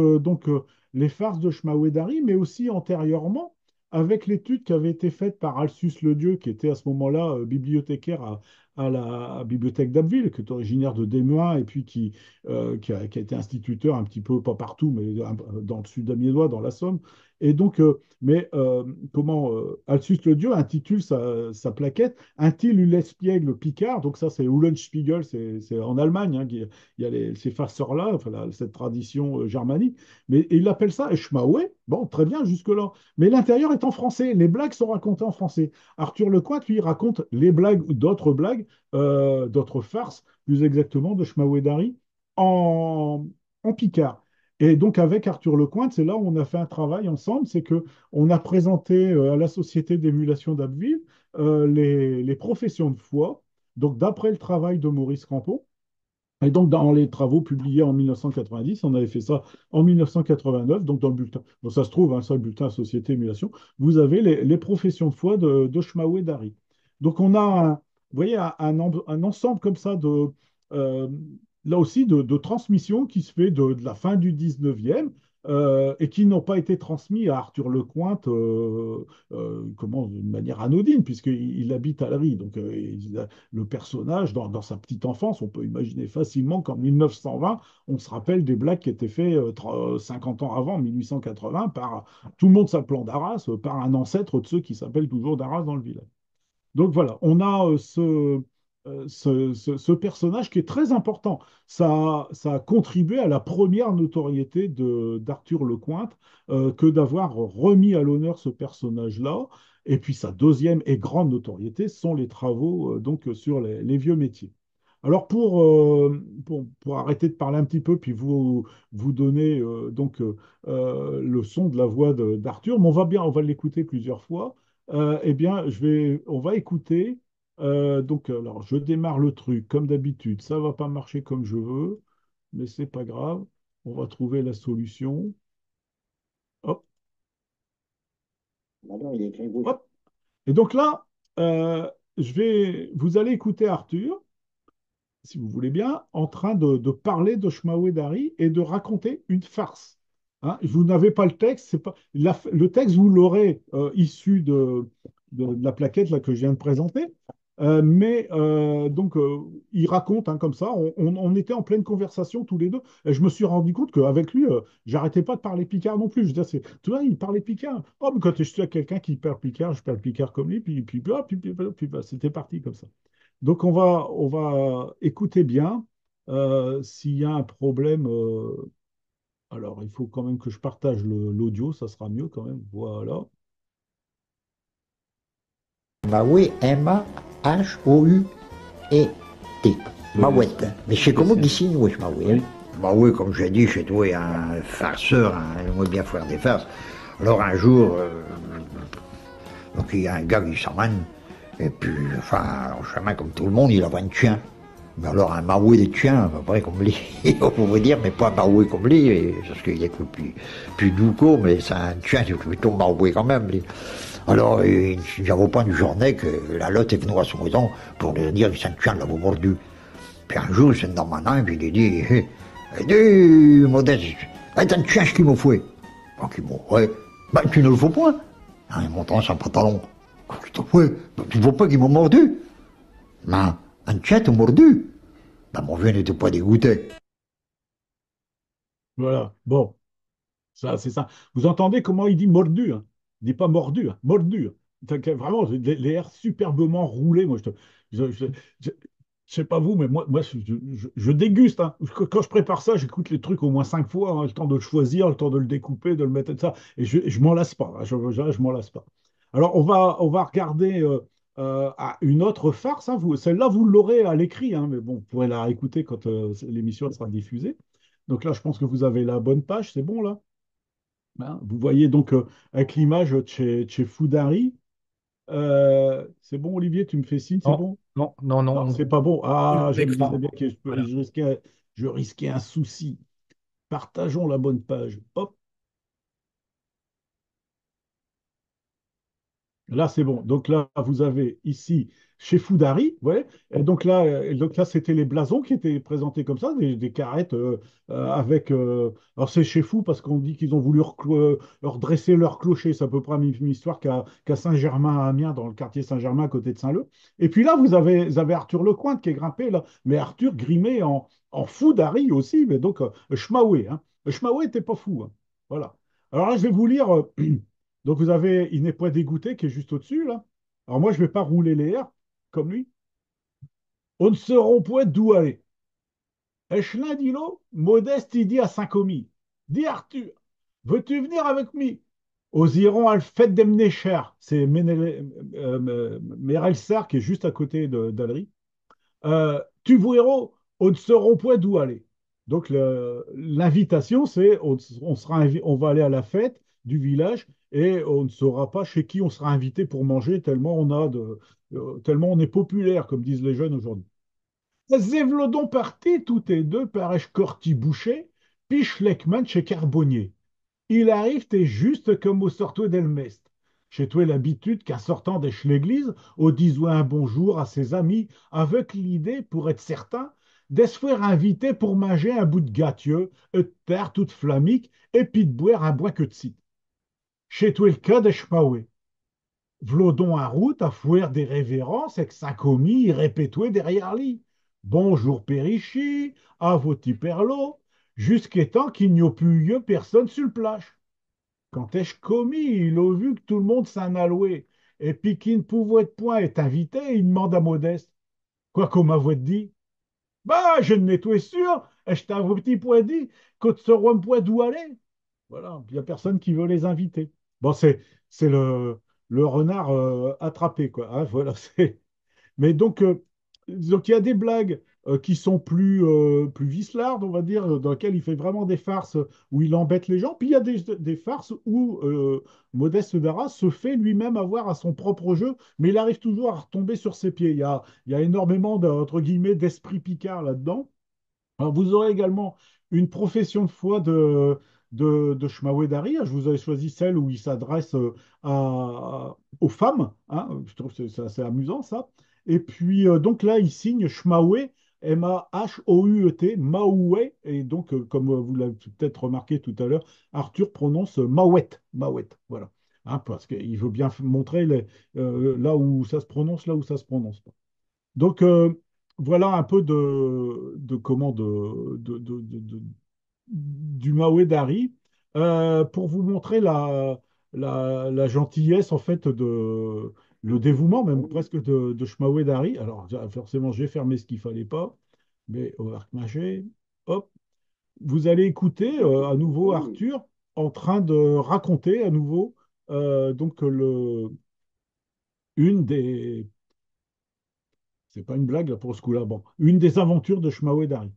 les farces de Shmaoué Dari, mais aussi antérieurement avec l'étude qui avait été faite par Alsus Ledieu, qui était à ce moment-là bibliothécaire à la bibliothèque d'Abbeville, qui est originaire de Demuin et puis qui a été instituteur un petit peu, pas partout, mais dans le sud amiénois, dans la Somme. Et donc, Alsus Ledieu intitule sa plaquette Un-t-il eu l'espiègle Picard? Donc ça, c'est Eulenspiegel, c'est en Allemagne, hein, il y a ces farceurs-là, enfin, cette tradition germanique. Mais il appelle ça Eschmaoué. Bon, très bien jusque-là. Mais l'intérieur est en français. Les blagues sont racontées en français. Arthur Lecointre, lui, raconte les blagues ou d'autres blagues, d'autres farces, plus exactement, de Shmaoué-Dari en picard. Et donc, avec Arthur Lecointre, c'est là où on a fait un travail ensemble. C'est que on a présenté à la Société d'émulation d'Abbeville les professions de foi. Donc, d'après le travail de Maurice Campeau, et donc, dans les travaux publiés en 1990, on avait fait ça en 1989, donc dans le bulletin, bon, ça se trouve, hein, ça, le bulletin Société Émulation, vous avez les professions de foi de Shmaoué Dari. Donc, on a, vous voyez, un ensemble comme ça euh, là aussi, de transmissions qui se fait de la fin du 19e et qui n'ont pas été transmis à Arthur Lecointre d'une manière anodine, puisqu'il habite à Allery. Donc, le personnage, dans sa petite enfance, on peut imaginer facilement qu'en 1920, on se rappelle des blagues qui étaient faites 50 ans avant, 1880, par tout le monde s'appelant Darras, par un ancêtre de ceux qui s'appellent toujours Darras dans le village. Donc voilà, on a ce personnage qui est très important. Ça a contribué à la première notoriété d'Arthur Lecointre que d'avoir remis à l'honneur ce personnage-là. Et puis sa deuxième et grande notoriété sont les travaux donc sur les vieux métiers. Alors pour arrêter de parler un petit peu, puis vous donner le son de la voix d'Arthur, mais on va l'écouter plusieurs fois. Eh bien, on va écouter. Alors, je démarre le truc comme d'habitude. Ça va pas marcher comme je veux, mais c'est pas grave. On va trouver la solution. Hop, hop. Et donc là, euh, vous allez écouter Arthur, si vous voulez bien, en train de parler de Shmaoué Dari et de raconter une farce. Hein, vous n'avez pas le texte, c'est pas, le texte, vous l'aurez issu de la plaquette là, que je viens de présenter. Il raconte hein, comme ça. On était en pleine conversation tous les deux. Et je me suis rendu compte qu'avec lui, j'arrêtais pas de parler picard non plus. Je veux dire, tu vois, il parlait picard. Oh, mais quand je suis avec quelqu'un qui parle picard, je parle picard comme lui. Puis, c'était parti comme ça. Donc, on va écouter bien. S'il y a un problème, alors il faut quand même que je partage l'audio, ça sera mieux quand même. Voilà. Maoué, M-A-H-O-U-E-T. C'est Mawette. Mais c'est comment précis. d'ici, wesh, Maoué. Hein? Oui. Maoué, comme j'ai dit, chez toi, un farceur, il aimerait bien faire des farces. Alors un jour, donc il y a un gars qui s'emmène, et puis, enfin, en chemin, comme tout le monde, il a un chien. Mais alors un Maoué de chien, à peu près comme lui, on pourrait dire, mais pas un Maoué comme lui, parce qu'il est plus doux qu'au, mais c'est un chien, c'est plutôt Maoué quand même, lui. Alors, j'avais au point du journée que la lotte est venue à son maison pour lui dire que c'est un chien l'avait mordu. Puis un jour, c'est dans ma main, puis il dit, dis, Modeste, c'est un chien qui m'a fouet. Donc il m'a ouais, ben tu ne le fais pas. Hein, il montant son pantalon. Qui t'a fouet? Ben, tu ne vois pas qu'il m'a mordu? Ben, un chien t'a mordu. Ben, mon vieux n'était pas dégoûté. Voilà. Bon, ça, c'est ça. Vous entendez comment il dit mordu, hein. Il dit pas mordu, hein, mordu. Vraiment, les R superbement roulés. Moi, je- je sais pas vous, mais moi je déguste. Hein. Quand je prépare ça, j'écoute les trucs au moins 5 fois. Hein, le temps de le choisir, le temps de le découper, de le mettre et tout ça. Et je m'en lasse pas. Hein, je m'en lasse pas. Alors, on va regarder à une autre farce. Hein, celle-là, vous l'aurez à l'écrit. Hein, mais bon, vous pourrez la réécouter quand l'émission sera diffusée. Donc là, je pense que vous avez la bonne page. C'est bon, là? Hein, vous voyez donc avec l'image de chez Foudari. C'est bon, Olivier, tu me fais signe, c'est Non, bon? non, non, Non, non. c'est pas bon. Ah, je me disais L'écran. bien que Voilà. je risquais un souci. Partageons la bonne page. Hop, là, c'est bon. Donc là, vous avez ici chez Foudary, ouais. Et donc là, c'était les blasons qui étaient présentés comme ça, des carrettes avec. Alors c'est chez Fou parce qu'on dit qu'ils ont voulu redresser leur clocher. C'est à peu près la même histoire qu'à Saint-Germain à Amiens, dans le quartier Saint-Germain à côté de Saint-Leu. Et puis là, vous avez Arthur Lecointe qui est grimpé là, mais Arthur grimé en Foudary aussi, mais donc Schmaoué. Hein. Schmaoué n'était pas fou. Hein. Voilà. Alors là, je vais vous lire. Donc vous avez Il n'est point dégoûté qui est juste au-dessus là. Alors moi, je ne vais pas rouler les airs comme lui. On ne sauront point d'où aller. Echelin dit l'eau, Modeste il dit à Saint-Comy. Dis Arthur, veux-tu venir avec moi? Aux irons à le fait d'Emnécher. C'est Merelsar qui est juste à côté d'Allery. Tu verras, on ne sauront point d'où aller. Donc l'invitation, c'est on va aller à la fête du village et on ne saura pas chez qui on sera invité pour manger tellement on est populaire, comme disent les jeunes aujourd'hui. Zévlodon parti, tout et deux, par corti boucher, piche Leckman chez Carbonnier. Il arrive, t'es juste comme au sortoir d'Elmest. Chez toi, l'habitude qu'en sortant de l'église, on dise un bonjour à ses amis, avec l'idée, pour être certain, de se faire inviter pour manger un bout de gâteau, de terre toute flamique, et puis de boire un bois que de site. Chez toi, le cas de Schmaoué. Vlodon en route à fouer des révérences avec sa commis répétoué derrière lui. Bonjour Périchi, à vos perlo, jusqu'à temps qu'il n'y ait plus eu personne sur le plage. Quand est-ce commis, il a vu que tout le monde s'en allouait, et puis qu'il ne pouvait point être invité, il demande à Modeste. Quoi qu'on m'avait dit? Bah, je n'étais sûr, et je t'avais petit point dit, que tu saurais point d'où aller. Voilà, il n'y a personne qui veut les inviter. Bon, c'est le renard attrapé, quoi. Hein, voilà, Mais donc il y a des blagues qui sont plus vicelardes, on va dire, dans lesquelles il fait vraiment des farces où il embête les gens. Puis il y a des farces où Modeste Dara se fait lui-même avoir à son propre jeu, mais il arrive toujours à retomber sur ses pieds. Il y a énormément entre guillemets, d'esprit picard là-dedans. Alors, vous aurez également une profession de foi de Shmaoué Dari. Je vous avais choisi celle où il s'adresse aux femmes. Hein. Je trouve que c'est assez amusant, ça. Et puis, donc là, il signe Shmaoué, Mahouet, Maoué. Et donc, comme vous l'avez peut-être remarqué tout à l'heure, Arthur prononce Maouet. Maouet, voilà. Hein, parce qu'il veut bien montrer là où ça se prononce, là où ça se prononce pas. Donc, voilà un peu du Maoué d'Ari pour vous montrer la gentillesse, en fait, le dévouement, même presque de Shmaoué d'Ari. Alors, forcément, j'ai fermé ce qu'il fallait pas, mais au Arc-Maché, hop, vous allez écouter à nouveau Arthur en train de raconter à nouveau donc une des. C'est pas une blague là, pour ce coup-là. Bon, une des aventures de Shmaoué d'Ari.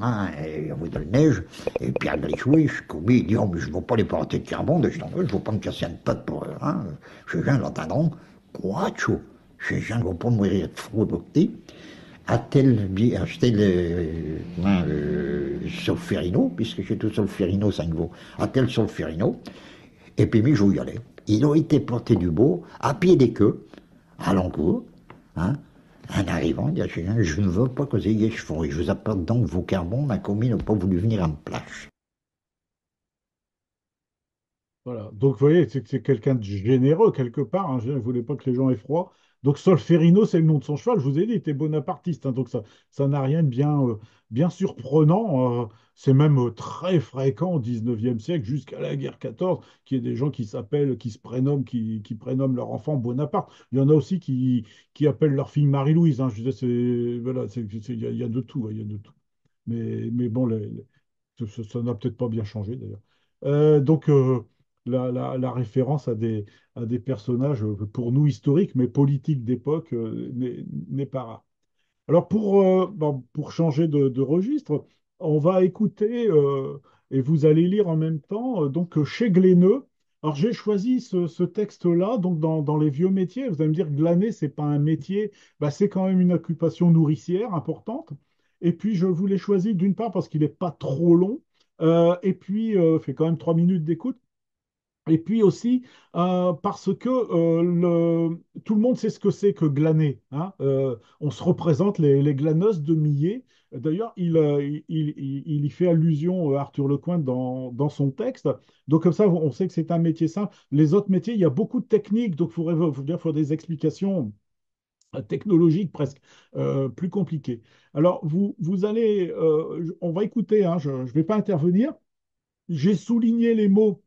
Hein, et il y avait de la neige, et puis à jouer, je commis, il dit, oh, mais je ne vais pas les porter de carbone, je ne vais pas me casser une patte pour eux. Hein. Chez gens l'entendront, quoi, chaud, chez gens ne vont pas mourir de froid docté. A-t-elle acheté le Solferino, puisque j'ai tout Solferino 5 veaux, a-t-elle Solferino, et puis mes joues y allaient. Ils ont été portés du beau, à pied des queues, à l'encours, hein. En arrivant, il dit à chez gens, je ne veux pas que vous ayez chevaux, et je vous apporte donc vos carbons, ma commis n'a pas voulu venir en plage. Voilà. Donc, vous voyez, c'est quelqu'un de généreux, quelque part. Hein. Je ne voulais pas que les gens aient froid. Donc, Solferino, c'est le nom de son cheval. Je vous ai dit, il était bonapartiste. Hein. Donc, ça n'a rien de bien surprenant. C'est même très fréquent au 19e siècle, jusqu'à la guerre 14, qu'il y ait des gens qui s'appellent, qui se prénomment, qui prénomment leur enfant Bonaparte. Il y en a aussi qui appellent leur fille Marie-Louise. Hein. Je disais, voilà, il y a de tout. Hein, il y a de tout. Mais bon, ça n'a peut-être pas bien changé d'ailleurs. Donc, la référence à des personnages, pour nous historiques, mais politiques d'époque, n'est pas rare. Alors, pour changer de registre, on va écouter, et vous allez lire en même temps, donc chez Gléneux. Alors, j'ai choisi ce texte-là, donc dans les vieux métiers. Vous allez me dire, glaner, c'est pas un métier, bah, c'est quand même une occupation nourricière importante. Et puis, je vous l'ai choisi d'une part parce qu'il n'est pas trop long, et puis, fait quand même 3 minutes d'écoute. Et puis aussi parce que tout le monde sait ce que c'est que glaner, hein. On se représente les glaneuses de Millet. D'ailleurs, il y fait allusion, Arthur Lecointre, dans son texte. Donc comme ça, on sait que c'est un métier simple. Les autres métiers, il y a beaucoup de techniques, donc il faut des explications technologiques presque plus compliquées. Alors, vous allez, on va écouter, hein, je ne vais pas intervenir. J'ai souligné les mots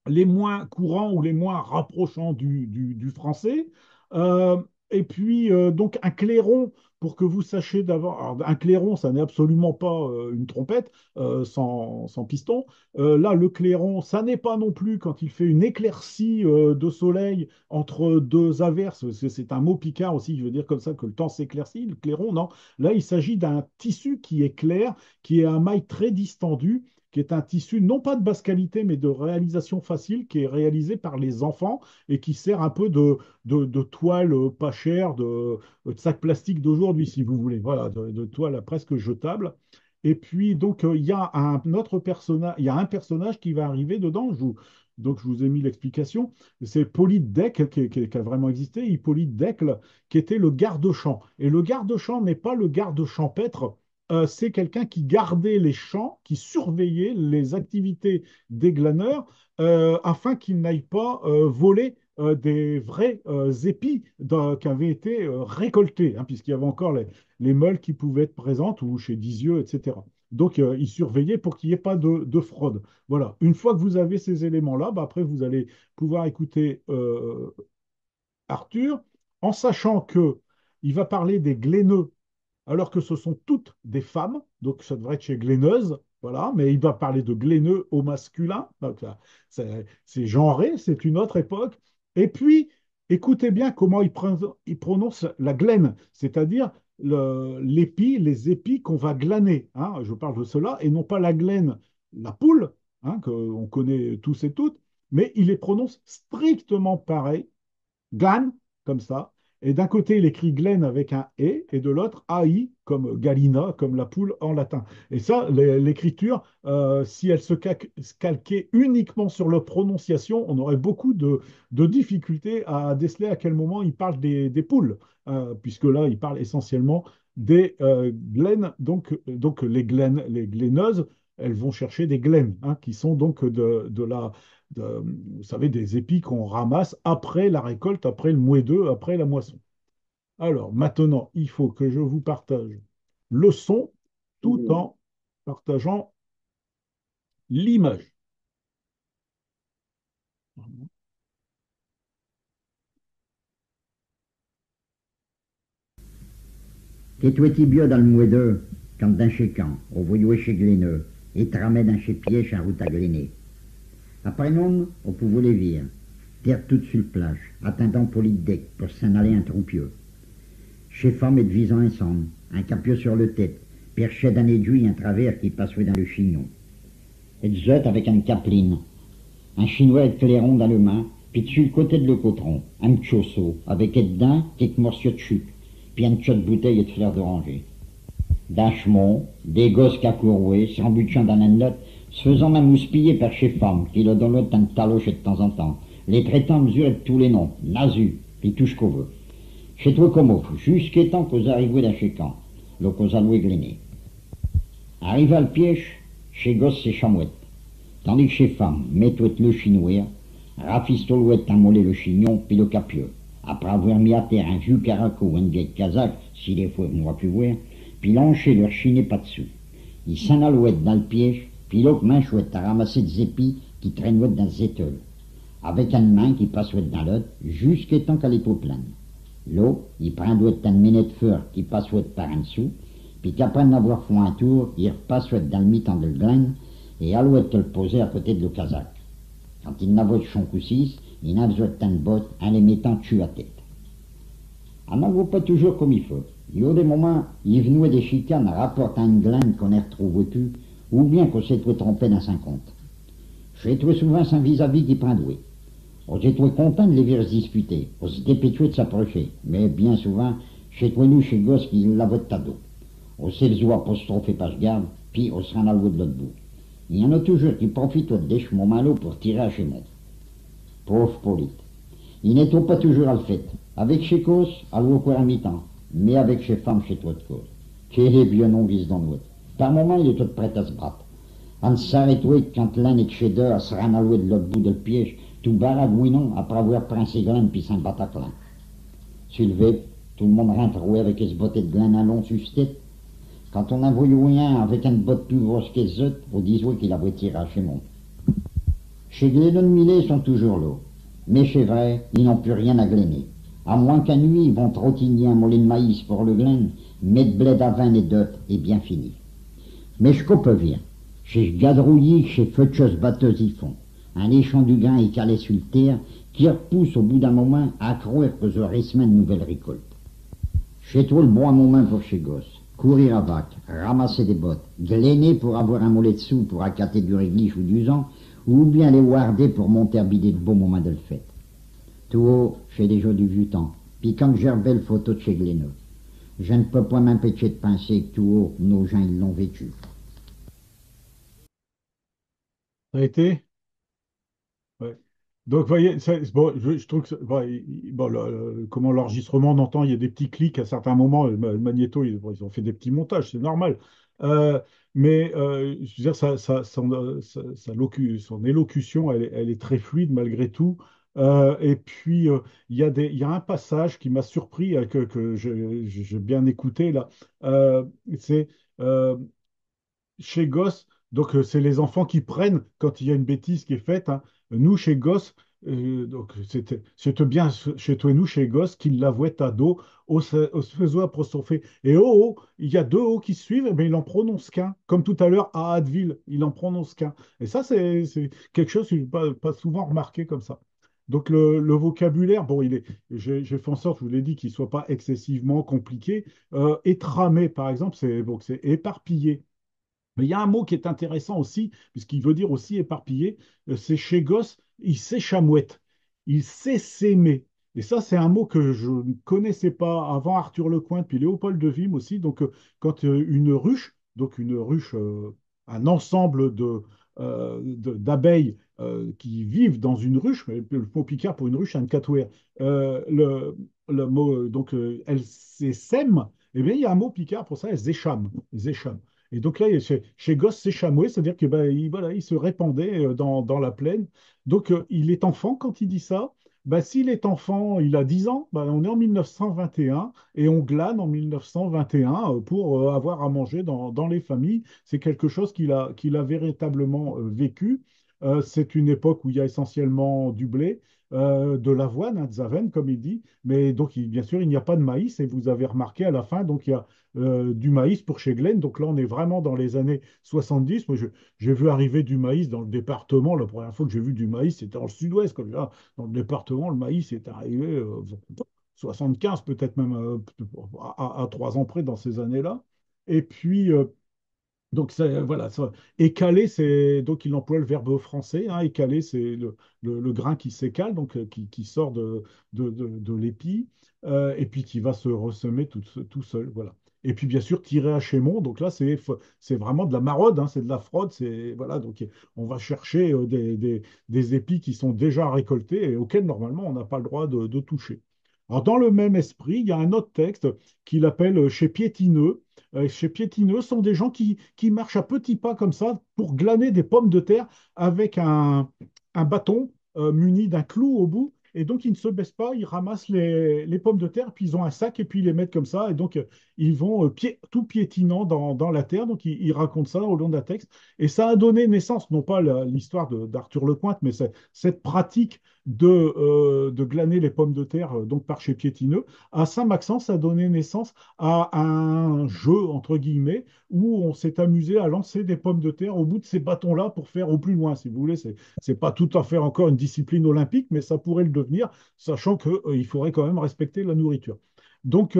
les moins courants ou les moins rapprochants du français. Euh, et puis, donc, un clairon, pour que vous sachiez d'abord. Alors, un clairon, ça n'est absolument pas une trompette sans piston. Là, le clairon, ça n'est pas non plus quand il fait une éclaircie de soleil entre deux averses. C'est un mot picard aussi, je veux dire comme ça que le temps s'éclaircit. Le clairon, non. Là, il s'agit d'un tissu qui est clair, qui est un maille très distendu, qui est un tissu non pas de basse qualité, mais de réalisation facile, qui est réalisé par les enfants et qui sert un peu de toile pas chère, de sac plastique d'aujourd'hui, si vous voulez. Voilà, de toile presque jetable. Et puis, donc, il y a un autre personnage, il y a un personnage qui va arriver dedans. Donc, je vous ai mis l'explication. C'est Hippolyte Decques qui a vraiment existé. Hippolyte Decques, qui était le garde-champ. Et le garde-champ n'est pas le garde champêtre, c'est quelqu'un qui gardait les champs, qui surveillait les activités des glaneurs afin qu'ils n'aillent pas voler des vrais épis qui avaient été récoltés, hein, puisqu'il y avait encore les meules qui pouvaient être présentes ou chez Dizieux, etc. Donc, ils surveillaient pour qu'il n'y ait pas de fraude. Voilà. Une fois que vous avez ces éléments-là, bah, après, vous allez pouvoir écouter Arthur, en sachant que il va parler des gléneux alors que ce sont toutes des femmes, donc ça devrait être chez Gléneuse, voilà, mais il va parler de Gléneux au masculin, donc là, c'est genré, c'est une autre époque. Et puis, écoutez bien comment il prononce la glaine, c'est-à-dire l'épi, les épis qu'on va glaner, hein, je parle de cela, et non pas la glaine, la poule, hein, qu'on connaît tous et toutes, mais il les prononce strictement pareil, Glan, comme ça. Et d'un côté, il écrit Glen avec un E, et de l'autre, AI, comme Galina, comme la poule en latin. Et ça, l'écriture, si elle se calquait uniquement sur la prononciation, on aurait beaucoup de difficultés à déceler à quel moment il parle des poules, puisque là, il parle essentiellement des glennes. Donc les gleineuses, elles vont chercher des glennes, hein, qui sont donc vous savez, des épis qu'on ramasse après la récolte, après le moedeux, après la moisson. Alors maintenant, il faut que je vous partage le son tout en partageant l'image. Qu'est-tu bio dans le mouedeux, quand d'un chez camp, au voyou chez Gléneux, et tramait d'un chez pièche en route à Gléné. Après nous, au pouvoir les vire, terre toute sur le plage, attendant pour l'idée pour s'en aller un troupieux. Chez femme et de visant un son, un capieux sur le tête, perchait d'un aiguille un travers qui passait dans le chignon. Et de zot avec une capeline, un chinois avec clairon dans le main, puis dessus le côté de le cotron, un chosseau, avec dedans quelques morceaux de chute, puis un tchot de bouteille et de fleurs d'oranger. D'un chemon, des gosses qu'acouroués, s'embutchant dans la note, se faisant même houspiller par chez femmes, qui le donnent un taloche de temps en temps, les traitant à mesure de tous les noms, nazu, puis tout ce qu'on veut. Chez toi comme au, jusqu'à temps qu'aux arrivés d'un chez camp, le qu'aux alloués glénés. Arrivé à le piège, chez gosse c'est chamouette, tandis que chez femme, mets-toi le chinois, rafistolouette un mollet le chignon, puis le capieux. Après avoir mis à terre un vieux caraco ou une vieille casaque, si des fois on va plus voir, puis l'encher leur chiné pas dessous. Il s'en allouette dans le piège, puis l'autre main chouette à ramasser des épis qui traînent dans les étoiles, avec une main qui passe dans l'autre, jusqu'à temps qu'elle est au pleine. L'autre, il prend une minute de feu qui passe par en dessous, puis qu'après en avoir fait un tour, il repasse dans le mi-temps de glaine, et alouette le poser à côté de le casaque. Quand il n'a pas son coup 6, il n'a besoin de botte en les mettant dessus à tête. On n'en voit pas toujours comme il faut. Il y a des moments, il venait des chicanes rapportant une glaine qu'on ne retrouve plus, ou bien qu'on s'est trouvé trompé dans 50. J'ai trouvé souvent sans vis-à-vis qui prend doué. On s'est trouvé content de les voir se disputer, on s'est dépêché de s'approcher, mais bien souvent, chez toi nous, chez gosse qui l'a votre tado. On s'est le zoua apostrophe pas garde, puis on se rend à l'autre de l'autre bout. Il y en a toujours qui profitent de ce moment-là pour tirer à chez moi. Pauvre Polyte. Il n'est pas toujours à le fait. Avec chez cause, à l'eau à mi-temps, mais avec chez femmes chez toi de cause. Quel est bien non vise dans l'autre. Par moment, il est tout prêt à se battre. On s'arrête quand l'un est chez deux à se ranalouer de l'autre bout de le piège, tout baragouinant après avoir pris ses graines puis saint Bataclan. Sulvé, tout le monde rentre avec ses bottes de graines à long sur tête. Quand on a voulu rien avec une botte plus grosse que les autres, on disait qu'il avait tiré chez moi. Chez Glénon Millet, ils sont toujours là. Mais chez vrai, ils n'ont plus rien à glainer. À moins qu'à nuit, ils vont trottiner un mollet de maïs pour le glaine, mettre blé d'avin et d'œufs, et bien fini. Mais je coupe bien. Chez Gadrouilly, chez Feucheuse batteuse, ils font. Un échant du grain est calé sur le terre, qui repousse au bout d'un moment à croire que j'aurai semaine nouvelle récolte. Chez toi, le bois mon main pour chez gosse. Courir à vac, ramasser des bottes, glainer pour avoir un mollet de sous pour accater du réglisse ou du zan, ou bien les warder pour monter à bider de beau moment de le fête. Tout haut, chez les jours du vieux temps, puis quand j'ai belle photo de chez Gléneux. Je ne peux pas m'empêcher de penser que tout haut, nos gens ils l'ont vécu. Ça a été? Ouais. Donc, vous voyez, bon, je trouve que bon, bon, comment l'enregistrement, on entend, il y a des petits clics à certains moments. Le magnéto, bon, ils ont fait des petits montages, c'est normal. Euh, mais je veux dire, son élocution, elle est très fluide malgré tout. Et puis, il y a un passage qui m'a surpris, que j'ai bien écouté là. C'est euh, chez Gosse, donc c'est les enfants qui prennent quand il y a une bêtise qui est faite, hein. Nous, chez Gosse, donc c'était bien chez toi et nous, chez Gosse, qui l'avouait à dos, au se faisant apostropher. Et oh, oh, il y a deux O qui suivent, mais il en prononce qu'un. Comme tout à l'heure, à Addeville, il en prononce qu'un. Et ça, c'est quelque chose que je n'ai pas souvent remarqué comme ça. Donc le vocabulaire, bon, j'ai fait en sorte, je vous l'ai dit, qu'il ne soit pas excessivement compliqué. Étramé, par exemple, c'est éparpillé. Mais il y a un mot qui est intéressant aussi, puisqu'il veut dire aussi éparpillé, c'est chez Gosse, il s'échamouette, il sait s'aimer. Et ça, c'est un mot que je ne connaissais pas avant Arthur Lecointre, puis Léopold de Vim aussi. Donc, quand une ruche, un ensemble d'abeilles qui vivent dans une ruche, mais le mot picard pour une ruche, c'est un catouer, le mot, elles s'aiment, eh bien, il y a un mot picard pour ça, elles échament. Elles échament. Et donc là, chez Gosse, c'est Chamoué, c'est-à-dire que voilà, il se répandait dans la plaine. Donc il est enfant quand il dit ça. S'il est enfant, il a 10 ans, on est en 1921 et on glane en 1921 pour avoir à manger dans les familles. C'est quelque chose qu'il a véritablement vécu. C'est une époque où il y a essentiellement du blé, de l'avoine, hein, Zaven, comme il dit. Mais donc, bien sûr, il n'y a pas de maïs. Et vous avez remarqué à la fin, donc il y a du maïs pour chez Glenn. Donc là, on est vraiment dans les années 70. Moi, j'ai vu arriver du maïs dans le département. La première fois que j'ai vu du maïs, c'était dans le sud-ouest. Comme là, dans le département, le maïs est arrivé 75, peut-être même à 3 ans près dans ces années-là. Et puis, donc voilà, écaler, c'est donc il emploie le verbe français, hein, écaler, c'est le grain qui s'écale, donc qui sort de l'épi, et puis qui va se ressemer tout seul, voilà. Et puis bien sûr tirer à Chémont, donc là c'est vraiment de la maraude, hein, c'est de la fraude, c'est voilà, donc on va chercher des épis qui sont déjà récoltés et auxquels normalement on n'a pas le droit de toucher. Alors dans le même esprit, il y a un autre texte qu'il appelle chez Piétineux. Chez Piétineux sont des gens qui marchent à petits pas comme ça pour glaner des pommes de terre avec un bâton muni d'un clou au bout. Et donc, ils ne se baissent pas, ils ramassent les pommes de terre, puis ils ont un sac et puis ils les mettent comme ça. Et donc, ils vont tout piétinant dans la terre. Donc, ils racontent ça au long d'un texte. Et ça a donné naissance, non pas l'histoire d'Arthur Lecointre, mais cette pratique de glaner les pommes de terre donc par chez Piétineux. À Saint-Maxence, ça a donné naissance à un jeu, entre guillemets, où on s'est amusé à lancer des pommes de terre au bout de ces bâtons-là pour faire au plus loin, si vous voulez. C'est pas tout à fait encore une discipline olympique, mais ça pourrait le devenir, sachant qu'il faudrait quand même respecter la nourriture. Donc,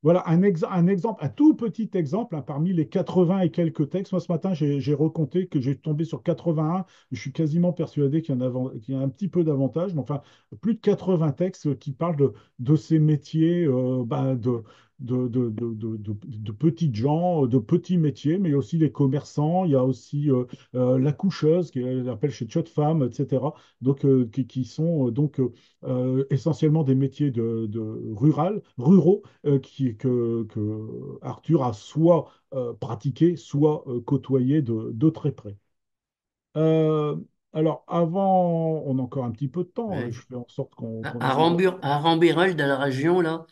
voilà un exemple, un tout petit exemple, hein, parmi les 80 et quelques textes. Moi, ce matin, j'ai recompté que j'ai tombé sur 81. Je suis quasiment persuadé qu'il y a un petit peu d'avantage, mais enfin, plus de 80 textes qui parlent de ces métiers, de petites gens, de petits métiers, mais il y a aussi les commerçants, il y a aussi la coucheuse, qu'on appelle chez Tchot Femme, etc. Donc, qui sont essentiellement des métiers ruraux, que Arthur a soit pratiqué, soit côtoyé de très près. Euh, alors, avant, on a encore un petit peu de temps, Ouais. je fais en sorte qu'on À essaie de... À Rambirel, dans la région, là,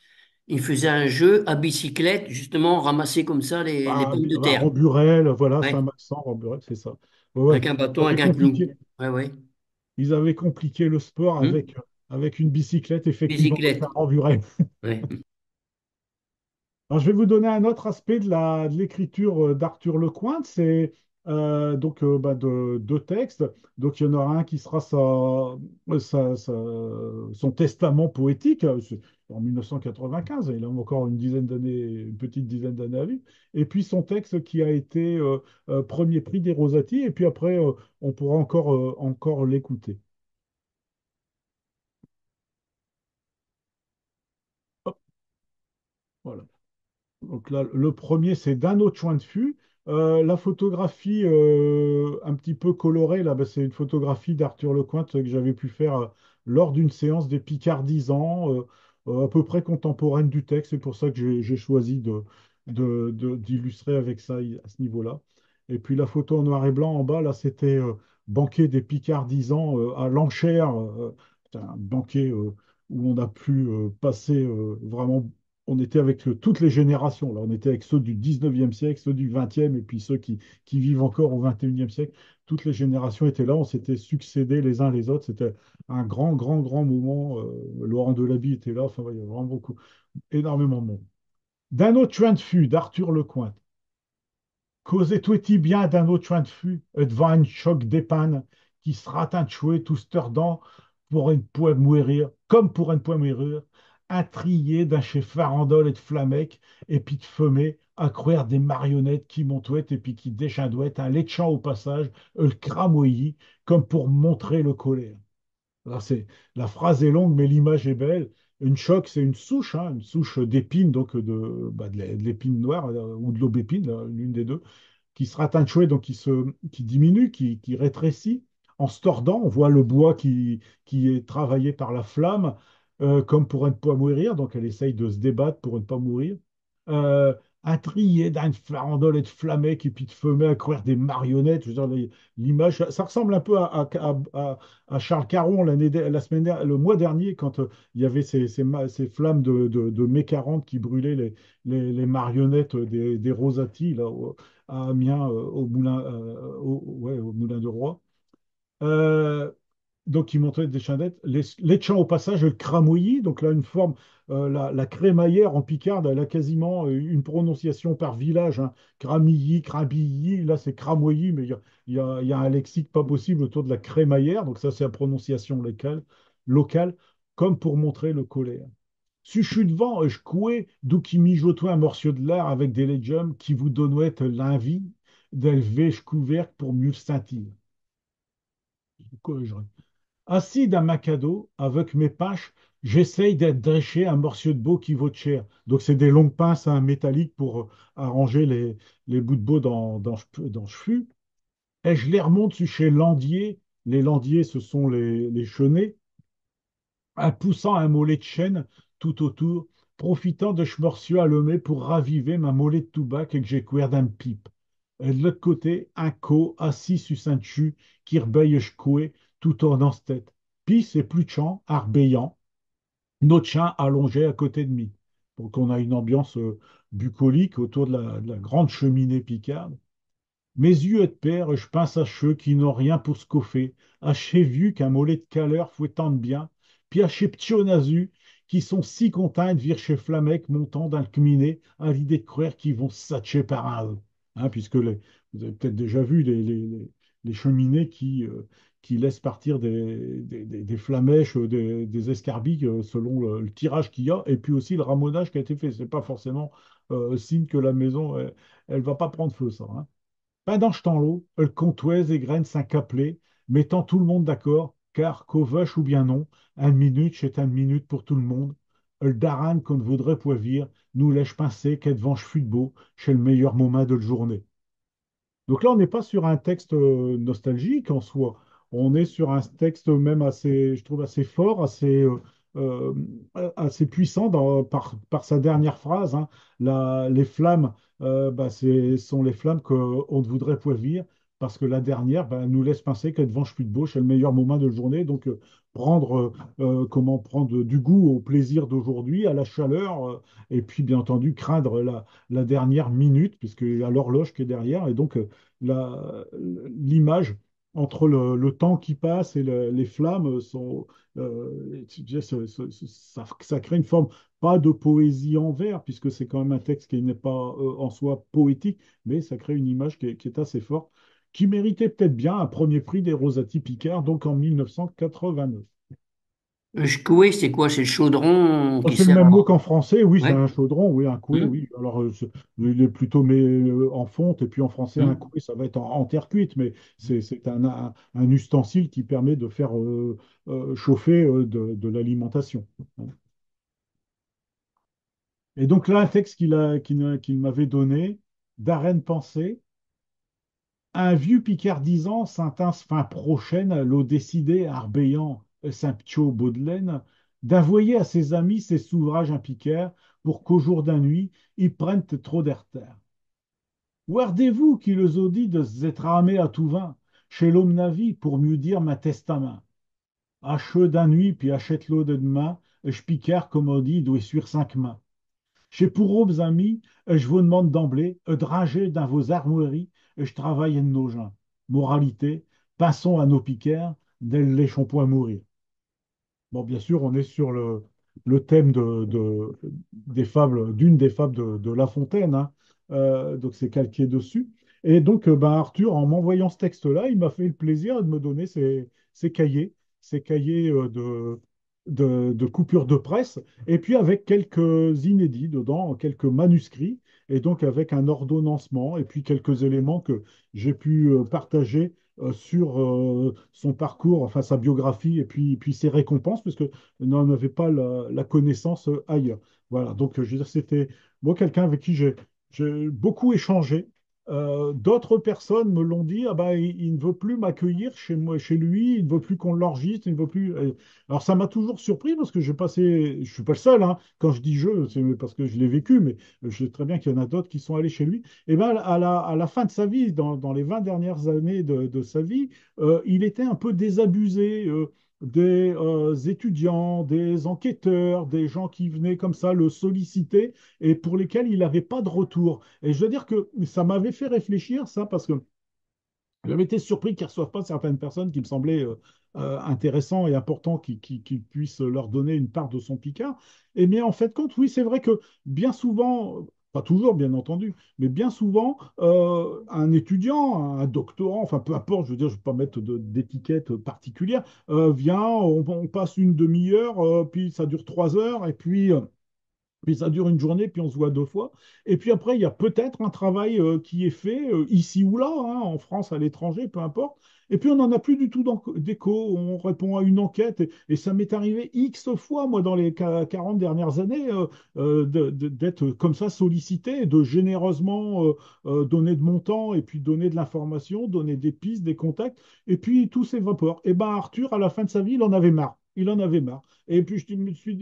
ils faisaient un jeu à bicyclette, justement, ramasser comme ça les pommes de terre. Ramburel, voilà, Ouais. Saint-Maxent, Ramburel, c'est ça. Ouais, ouais. Avec un Ils bâton, avaient avec un clou. compliqué, Ouais, ouais. ils avaient compliqué le sport Hmm. avec une bicyclette, effectivement, avec un Bicyclette. Ramburel. Ouais. Alors, je vais vous donner un autre aspect de l'écriture d'Arthur Lecointre, c'est deux textes. Donc, il y en aura un qui sera son testament poétique, c'est en 1995, il a encore une petite dizaine d'années à vivre. Et puis son texte qui a été premier prix des Rosati, et puis après, on pourra encore l'écouter. Hop, voilà. Donc là, le premier, c'est d'un autre point de vue. La photographie un petit peu colorée, là, c'est une photographie d'Arthur Lecointre que j'avais pu faire lors d'une séance des Picardisans, à peu près contemporaine du texte. C'est pour ça que j'ai choisi d'illustrer avec ça à ce niveau-là. Et puis la photo en noir et blanc en bas, là, c'était banquet des Picardisans à l'enchère. C'est un banquet où on a pu passer vraiment, on était avec toutes les générations. Là, on était avec ceux du 19e siècle, ceux du 20e, et puis ceux qui vivent encore au 21e siècle. Toutes les générations étaient là, on s'était succédés les uns les autres. C'était un grand, grand, grand moment. Laurent Delaby était là. Enfin, il y avait vraiment énormément de monde. D'un autre train de fût, d'Arthur Lecointre. Causez-toi-t-il bien d'un autre train de fût, devant un choc d'épines qui sera un chouet tout sturdant pour une poêle mourir, comme pour une poêle mourir, intrigué d'un chez farandole et de flamec, et puis de femé, à croire des marionnettes qui montouettent et puis qui déchindouettent, un léchant au passage, le cramoillis, comme pour montrer le colère. Alors la phrase est longue, mais l'image est belle. Une choque, c'est une souche d'épine, donc de l'épine noire ou de l'aubépine, l'une des deux qui se rattachait, donc qui diminue, qui rétrécit. En se tordant, on voit le bois qui est travaillé par la flamme, comme pour ne pas mourir. Donc elle essaye de se débattre pour ne pas mourir. Euh, Intrigué d'une farandole et de flamets qui puis de fumée à courir des marionnettes. Je veux dire, l'image, ça ressemble un peu à Charles Caron le mois dernier, quand il y avait ces flammes de mai 40 qui brûlaient les marionnettes des Rosati, là, à Amiens, ouais, au Moulin de Roi. Euh, donc, il montrait des chandelles. Les chants, au passage, le cramouillis, donc là, une forme, la crémaillère en picarde, elle a quasiment une prononciation par village, hein. Cramilly, Crabilly, là, c'est cramoillis, mais il y a un lexique pas possible autour de la crémaillère, donc ça, c'est la prononciation locale, comme pour montrer le colère. Si je suis devant, je couais, d'où qui mijotoit un morceau de l'air avec des légumes qui vous donnaient l'envie d'élever je couvercle pour mieux sentir. Assis dans ma cadeau, avec mes paches, j'essaye d'être dréché un morceau de beau qui vaut cher. Donc, c'est des longues pinces hein, métalliques pour arranger les bouts de beau dans cheveux. Et je les remonte chez Landier. Les Landiers, ce sont les chenets, en poussant un mollet de chêne tout autour, profitant de schmorcieux allumé pour raviver ma mollet de toubac et que j'ai couvert d'un pipe. Et de l'autre côté, un co assis sur Saint-Chu qui rebeille ch'koué tout en ce tête. Puis c'est plus de chant, arbeillant, notre chien allongé à côté de lui. Donc on a une ambiance bucolique autour de la grande cheminée picarde. Mes yeux de père, je pense à ceux qui n'ont rien pour se coffer, à chez vu qu'un mollet de caleur fouettant de bien, puis à chez Ptionazu, qui sont si contents de vir chez Flamec montant dans le cuminet à l'idée de croire qu'ils vont se satcher par un eux. Hein, puisque vous avez peut-être déjà vu les cheminées qui laissent partir des flamèches, des escarbilles selon le tirage qu'il y a, et puis aussi le ramonage qui a été fait. C'est pas forcément signe que la maison, elle va pas prendre feu, ça. Hein. Pendant ce temps-là, le comptoise et graine s'incaplait, mettant tout le monde d'accord, car qu'au vache ou bien non, une minute c'est une minute pour tout le monde. le daran qu'on voudrait poivir, nous lèche penser qu'être venche fut beau, chez le meilleur moment de la journée. Donc là, on n'est pas sur un texte nostalgique en soi. On est sur un texte même assez, je trouve, assez fort, euh, assez puissant par sa dernière phrase, hein. Les flammes, bah, sont les flammes qu'on voudrait poivir, parce que la dernière bah, nous laisse penser qu'être venche plus de beau, c'est le meilleur moment de la journée. Donc, comment prendre du goût au plaisir d'aujourd'hui, à la chaleur, et puis bien entendu craindre la dernière minute, puisqu'il y a l'horloge qui est derrière. Et donc, l'image entre le temps qui passe et les flammes ça crée une forme, pas de poésie en vers, puisque c'est quand même un texte qui n'est pas en soi poétique, mais ça crée une image qui est assez forte, qui méritait peut-être bien un premier prix des Rosati Picard, donc en 1989. Coué, c'est quoi? C'est le chaudron Oh, qui c'est le sert même mot à... qu'en français, oui, c'est Ouais. un chaudron, oui, un coué, Hum, oui. Alors, il est plutôt mais, en fonte, et puis en français, un hum. coué, ça va être en terre cuite, mais c'est un ustensile qui permet de faire chauffer de l'alimentation. Et donc là, un texte qu'il m'avait donné, d'Arène Pensée, un vieux picardisant s'intins fin prochaine, l'eau décidé, arbeillant Saint-Ptio Baudelaine, d'avouer à ses amis ses ouvrages impiquaires pour qu'au jour d'un nuit, ils prennent trop d'ertère. Wardez-vous qui le zodi de s'être armé à tout vin, chez l'homme navi, pour mieux dire ma testament. Acheux d'un nuit, puis achète-l'eau de demain, je picard, comme on dit, doit sur 5 mains. Chez pour vos amis, je vous demande d'emblée, drager dans vos armoiries, je travaille en nos gens. Moralité, passons à nos piqueurs, d'elles léchons point mourir. Bon, bien sûr, on est sur le thème des fables, d'une des fables de La Fontaine, hein. Donc c'est calqué dessus. Et donc, ben, Arthur, en m'envoyant ce texte-là, il m'a fait le plaisir de me donner ses cahiers de coupures de presse, et puis avec quelques inédits dedans, quelques manuscrits, et donc avec un ordonnancement, et puis quelques éléments que j'ai pu partager sur son parcours, enfin sa biographie, et puis ses récompenses, parce que n'en avait pas la connaissance ailleurs. Voilà, donc je veux dire, c'était moi quelqu'un avec qui j'ai beaucoup échangé. D'autres personnes me l'ont dit, ah bah, il ne veut plus m'accueillir chez moi, chez lui, il ne veut plus qu'on l'enregistre, il ne veut plus. Alors ça m'a toujours surpris parce que je suis pas le seul, hein. Quand je dis je, c'est parce que je l'ai vécu, mais je sais très bien qu'il y en a d'autres qui sont allés chez lui. Et ben à la fin de sa vie, dans les 20 dernières années de sa vie, il était un peu désabusé. Des étudiants, des enquêteurs, des gens qui venaient comme ça le solliciter et pour lesquels il n'avait pas de retour. Et je veux dire que ça m'avait fait réfléchir, ça, parce que j'avais été surpris qu'ils ne reçoivent pas certaines personnes qui me semblaient intéressants et importants, qu'il puisse leur donner une part de son Picard. Et mais en fait, compte, oui, c'est vrai que bien souvent, pas toujours bien entendu, mais bien souvent, un étudiant, un doctorant, enfin peu importe, je veux dire, je ne vais pas mettre d'étiquette particulière, vient, on passe une demi-heure, puis ça dure 3 heures, et puis ça dure une journée, puis on se voit 2 fois. Et puis après, il y a peut-être un travail qui est fait ici ou là, hein, en France, à l'étranger, peu importe. Et puis on n'en a plus du tout d'écho. On répond à une enquête. Et ça m'est arrivé X fois, moi, dans les 40 dernières années, d'être comme ça sollicité, de généreusement donner de mon temps, et puis donner de l'information, donner des pistes, des contacts. Et puis tout s'évapore. Et ben Arthur, à la fin de sa vie, il en avait marre. Il en avait marre. Et puis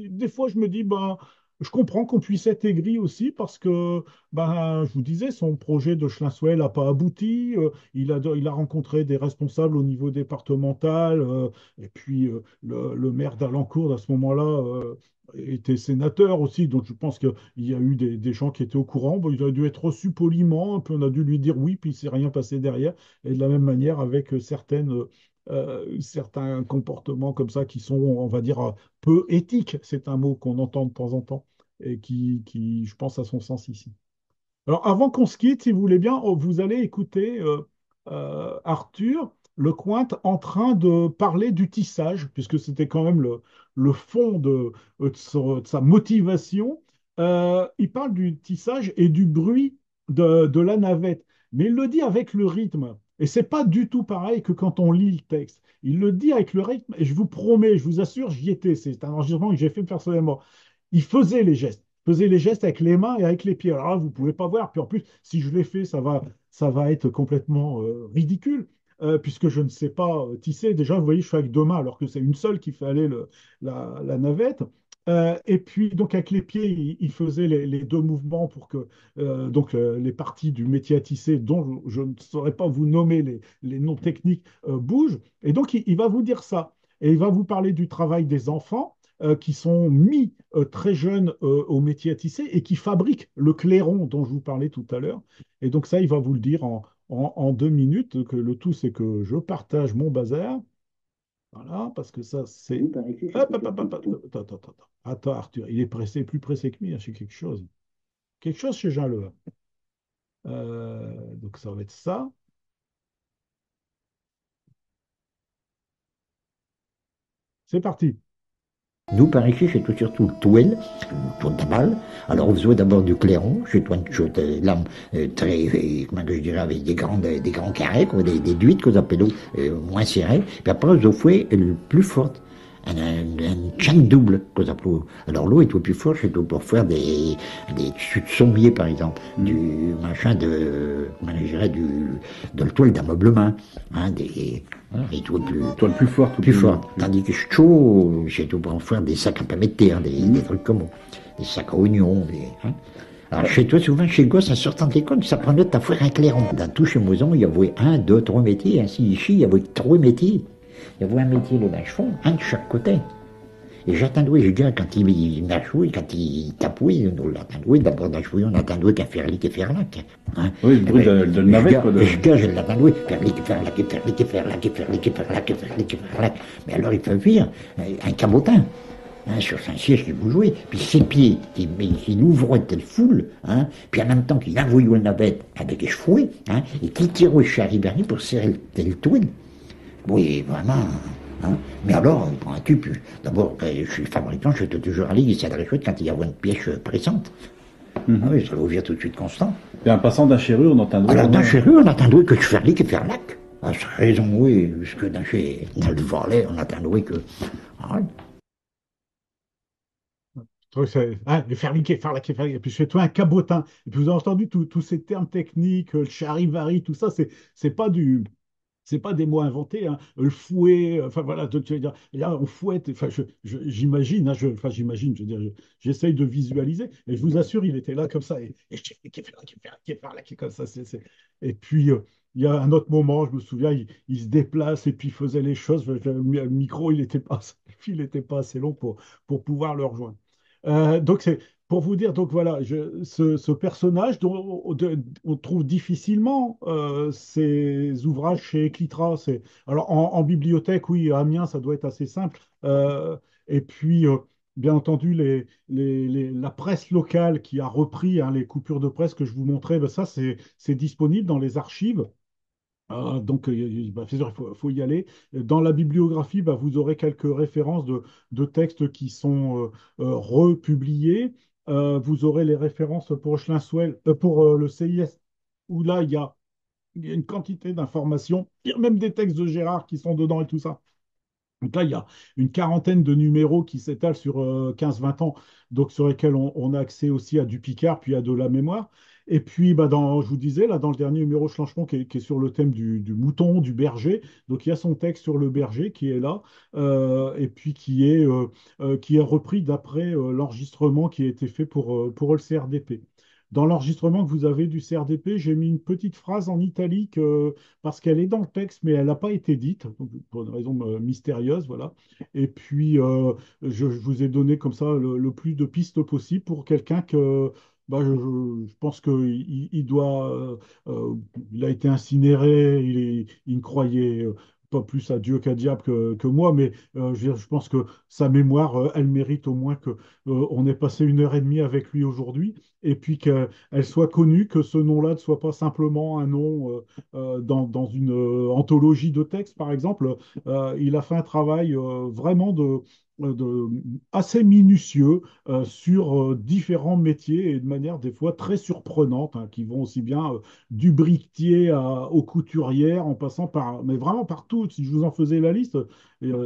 des fois, je me dis, ben, je comprends qu'on puisse être aigri aussi parce que, ben, je vous disais, son projet de Schleswell n'a pas abouti. Il a rencontré des responsables au niveau départemental. Et puis, le maire d'Alencourt, à ce moment-là, était sénateur aussi. Donc, je pense qu'il y a eu des gens qui étaient au courant. Bon, il a dû être reçu poliment. Puis, on a dû lui dire oui, puis il ne s'est rien passé derrière. Et de la même manière avec certains comportements comme ça qui sont, on va dire, peu éthiques. C'est un mot qu'on entend de temps en temps et je pense, a son sens ici. Alors, avant qu'on se quitte, si vous voulez bien, vous allez écouter Arthur Lecointre en train de parler du tissage, puisque c'était quand même le fond de sa motivation. Il parle du tissage et du bruit de la navette, mais il le dit avec le rythme. Et c'est pas du tout pareil que quand on lit le texte. Il le dit avec le rythme, et je vous promets, je vous assure, j'y étais. C'est un enregistrement que j'ai fait personnellement. il faisait les gestes. Il faisait les gestes avec les mains et avec les pieds. Alors là, vous ne pouvez pas voir. Puis en plus, si je les fais, ça va être complètement ridicule, puisque je ne sais pas tisser. Déjà, vous voyez, je fais avec deux mains, alors que c'est une seule qui fait aller la navette. Et puis, donc, avec les pieds, il faisait les deux mouvements pour que les parties du métier à tisser, dont je ne saurais pas vous nommer les noms techniques, bougent. Et donc, il va vous dire ça. Et il va vous parler du travail des enfants qui sont mis très jeunes au métier à tisser et qui fabriquent le clairon dont je vous parlais tout à l'heure. Et donc ça, il va vous le dire en 2 minutes, que le tout, c'est que je partage mon bazar. Voilà, parce que ça, c'est... Hop, hop, hop, hop, hop, attends, attends, attends. Attends, Arthur, il est pressé, plus pressé que moi, hein, chez quelque chose. Quelque chose chez Jean Le. Donc ça va être ça. C'est parti. Nous, par ici, c'est tout surtout le toile de balle. Alors, on faisait d'abord du clairon, chez toi, une chose, lame très, comment que je dirais, avec des grands carrés, quoi, des duites qu'on appelle moins serrées. Puis après, on fait le plus forte. Un chaîne double, qu'on appelle. Alors, l'eau est au plus fort, c'est pour faire des tissus de sommier, par exemple, du machin comment je dirais, de la toile d'ameublement, hein, des toiles Toi le plus fort, plus fort. Tandis que chaud, j'ai tout pour en faire des sacs à pain de terre, des trucs comme ça. Des sacs à oignons. Alors chez toi, souvent, chez le gosse, en sortant de l'école, ça prenait à faire un clairon. Dans tout chez Moison, il y avait un, deux, trois métiers. Ainsi, ici, il y avait trois métiers. Il y avait un métier là dans le fond, un de chaque côté. Et j'attendais, je dirais, quand il m'achouait, quand il tapouait, nous l'attendait, d'abord d'achouer, on attendait qu'à faire lick et faire lac. Hein. Oui, le bruit de navette, quoi. Je l'attendais, faire lick et faire lac, et faire lick et faire lac, et faire lick et faire lac, et faire lick et faire lac. Mais alors il peut faire un cabotin. Hein, sur un siège qui vous jouez, puis ses pieds qui ouvraient telle foule, hein, puis en même temps qu'il envoyait la navette avec les cheveux, hein, et qu'il tirait chez Ribéry pour serrer le twin. Oui, vraiment. Hein. Mais alors, pour un tube, d'abord, je suis fabricant, je suis toujours allé, c'est très chouette quand il y a une pièce pressante. Ah oui, ça l'ouvre tout de suite constant. Et en passant d'un chérure, on entend. Alors, d'un chérure, on attendait que je fasse lick et faire lac. Ah, c'est raison, oui, parce que dans le volet, on attendait que. Ah, ouais. Ah, et faire liquer, faire laquer, faire liquer. Et puis je fais toi un cabotin. Et puis vous avez entendu tous ces termes techniques, le charivari, tout ça, c'est pas du. C'est pas des mots inventés, hein. Le fouet, enfin voilà, tu veux dire, là, on fouette, enfin, j'imagine, hein, enfin, j'imagine, je veux dire, j'essaye de visualiser, et je vous assure, il était là comme ça, et comme ça. Et puis, il y a un autre moment, je me souviens, il se déplace et puis il faisait les choses, le micro, il était pas assez long pour pouvoir le rejoindre. Donc, c'est pour vous dire, donc voilà, ce personnage dont on trouve difficilement ses ouvrages chez Éclitra. Alors, en bibliothèque, oui, à Amiens, ça doit être assez simple. Et puis, bien entendu, la presse locale qui a repris hein, les coupures de presse que je vous montrais, ben ça, c'est disponible dans les archives. Donc, bah, c'est sûr, faut y aller. Dans la bibliographie, bah, vous aurez quelques références de textes qui sont republiés. Vous aurez les références pour Schleswell, pour le CIS, où là, il y a une quantité d'informations. Il y a même des textes de Gérard qui sont dedans et tout ça. Donc là, il y a une quarantaine de numéros qui s'étalent sur 15-20 ans, donc sur lesquels on a accès aussi à du Picard, puis à de la mémoire. Et puis, bah, je vous disais, là, dans le dernier numéro Schlanchemont, qui est sur le thème du mouton, du berger, donc il y a son texte sur le berger qui est là, et puis qui est repris d'après l'enregistrement qui a été fait pour le CRDP. Dans l'enregistrement que vous avez du CRDP, j'ai mis une petite phrase en italique parce qu'elle est dans le texte, mais elle n'a pas été dite, donc, pour une raison mystérieuse, voilà. Et puis, je vous ai donné comme ça le plus de pistes possible pour quelqu'un que bah, je pense qu'il doit, il a été incinéré, il ne croyait pas plus à Dieu qu'à diable que moi, mais je pense que sa mémoire, elle mérite au moins que on ait passé 1 heure et demie avec lui aujourd'hui, et puis qu'elle soit connue, que ce nom-là ne soit pas simplement un nom dans une anthologie de textes, par exemple. Il a fait un travail vraiment de- assez minutieux sur différents métiers et de manière des fois très surprenante, hein, qui vont aussi bien du briquetier aux couturières, en passant par, mais vraiment partout. Si je vous en faisais la liste,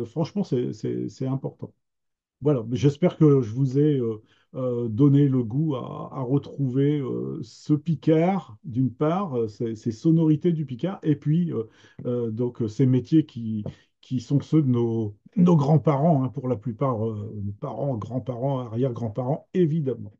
franchement, c'est important. Voilà, mais j'espère que je vous ai donné le goût à retrouver ce Picard, d'une part, ces sonorités du Picard, et puis donc ces métiers qui sont ceux de nos grands-parents, hein, pour la plupart, parents, grands-parents, arrière-grands-parents, évidemment.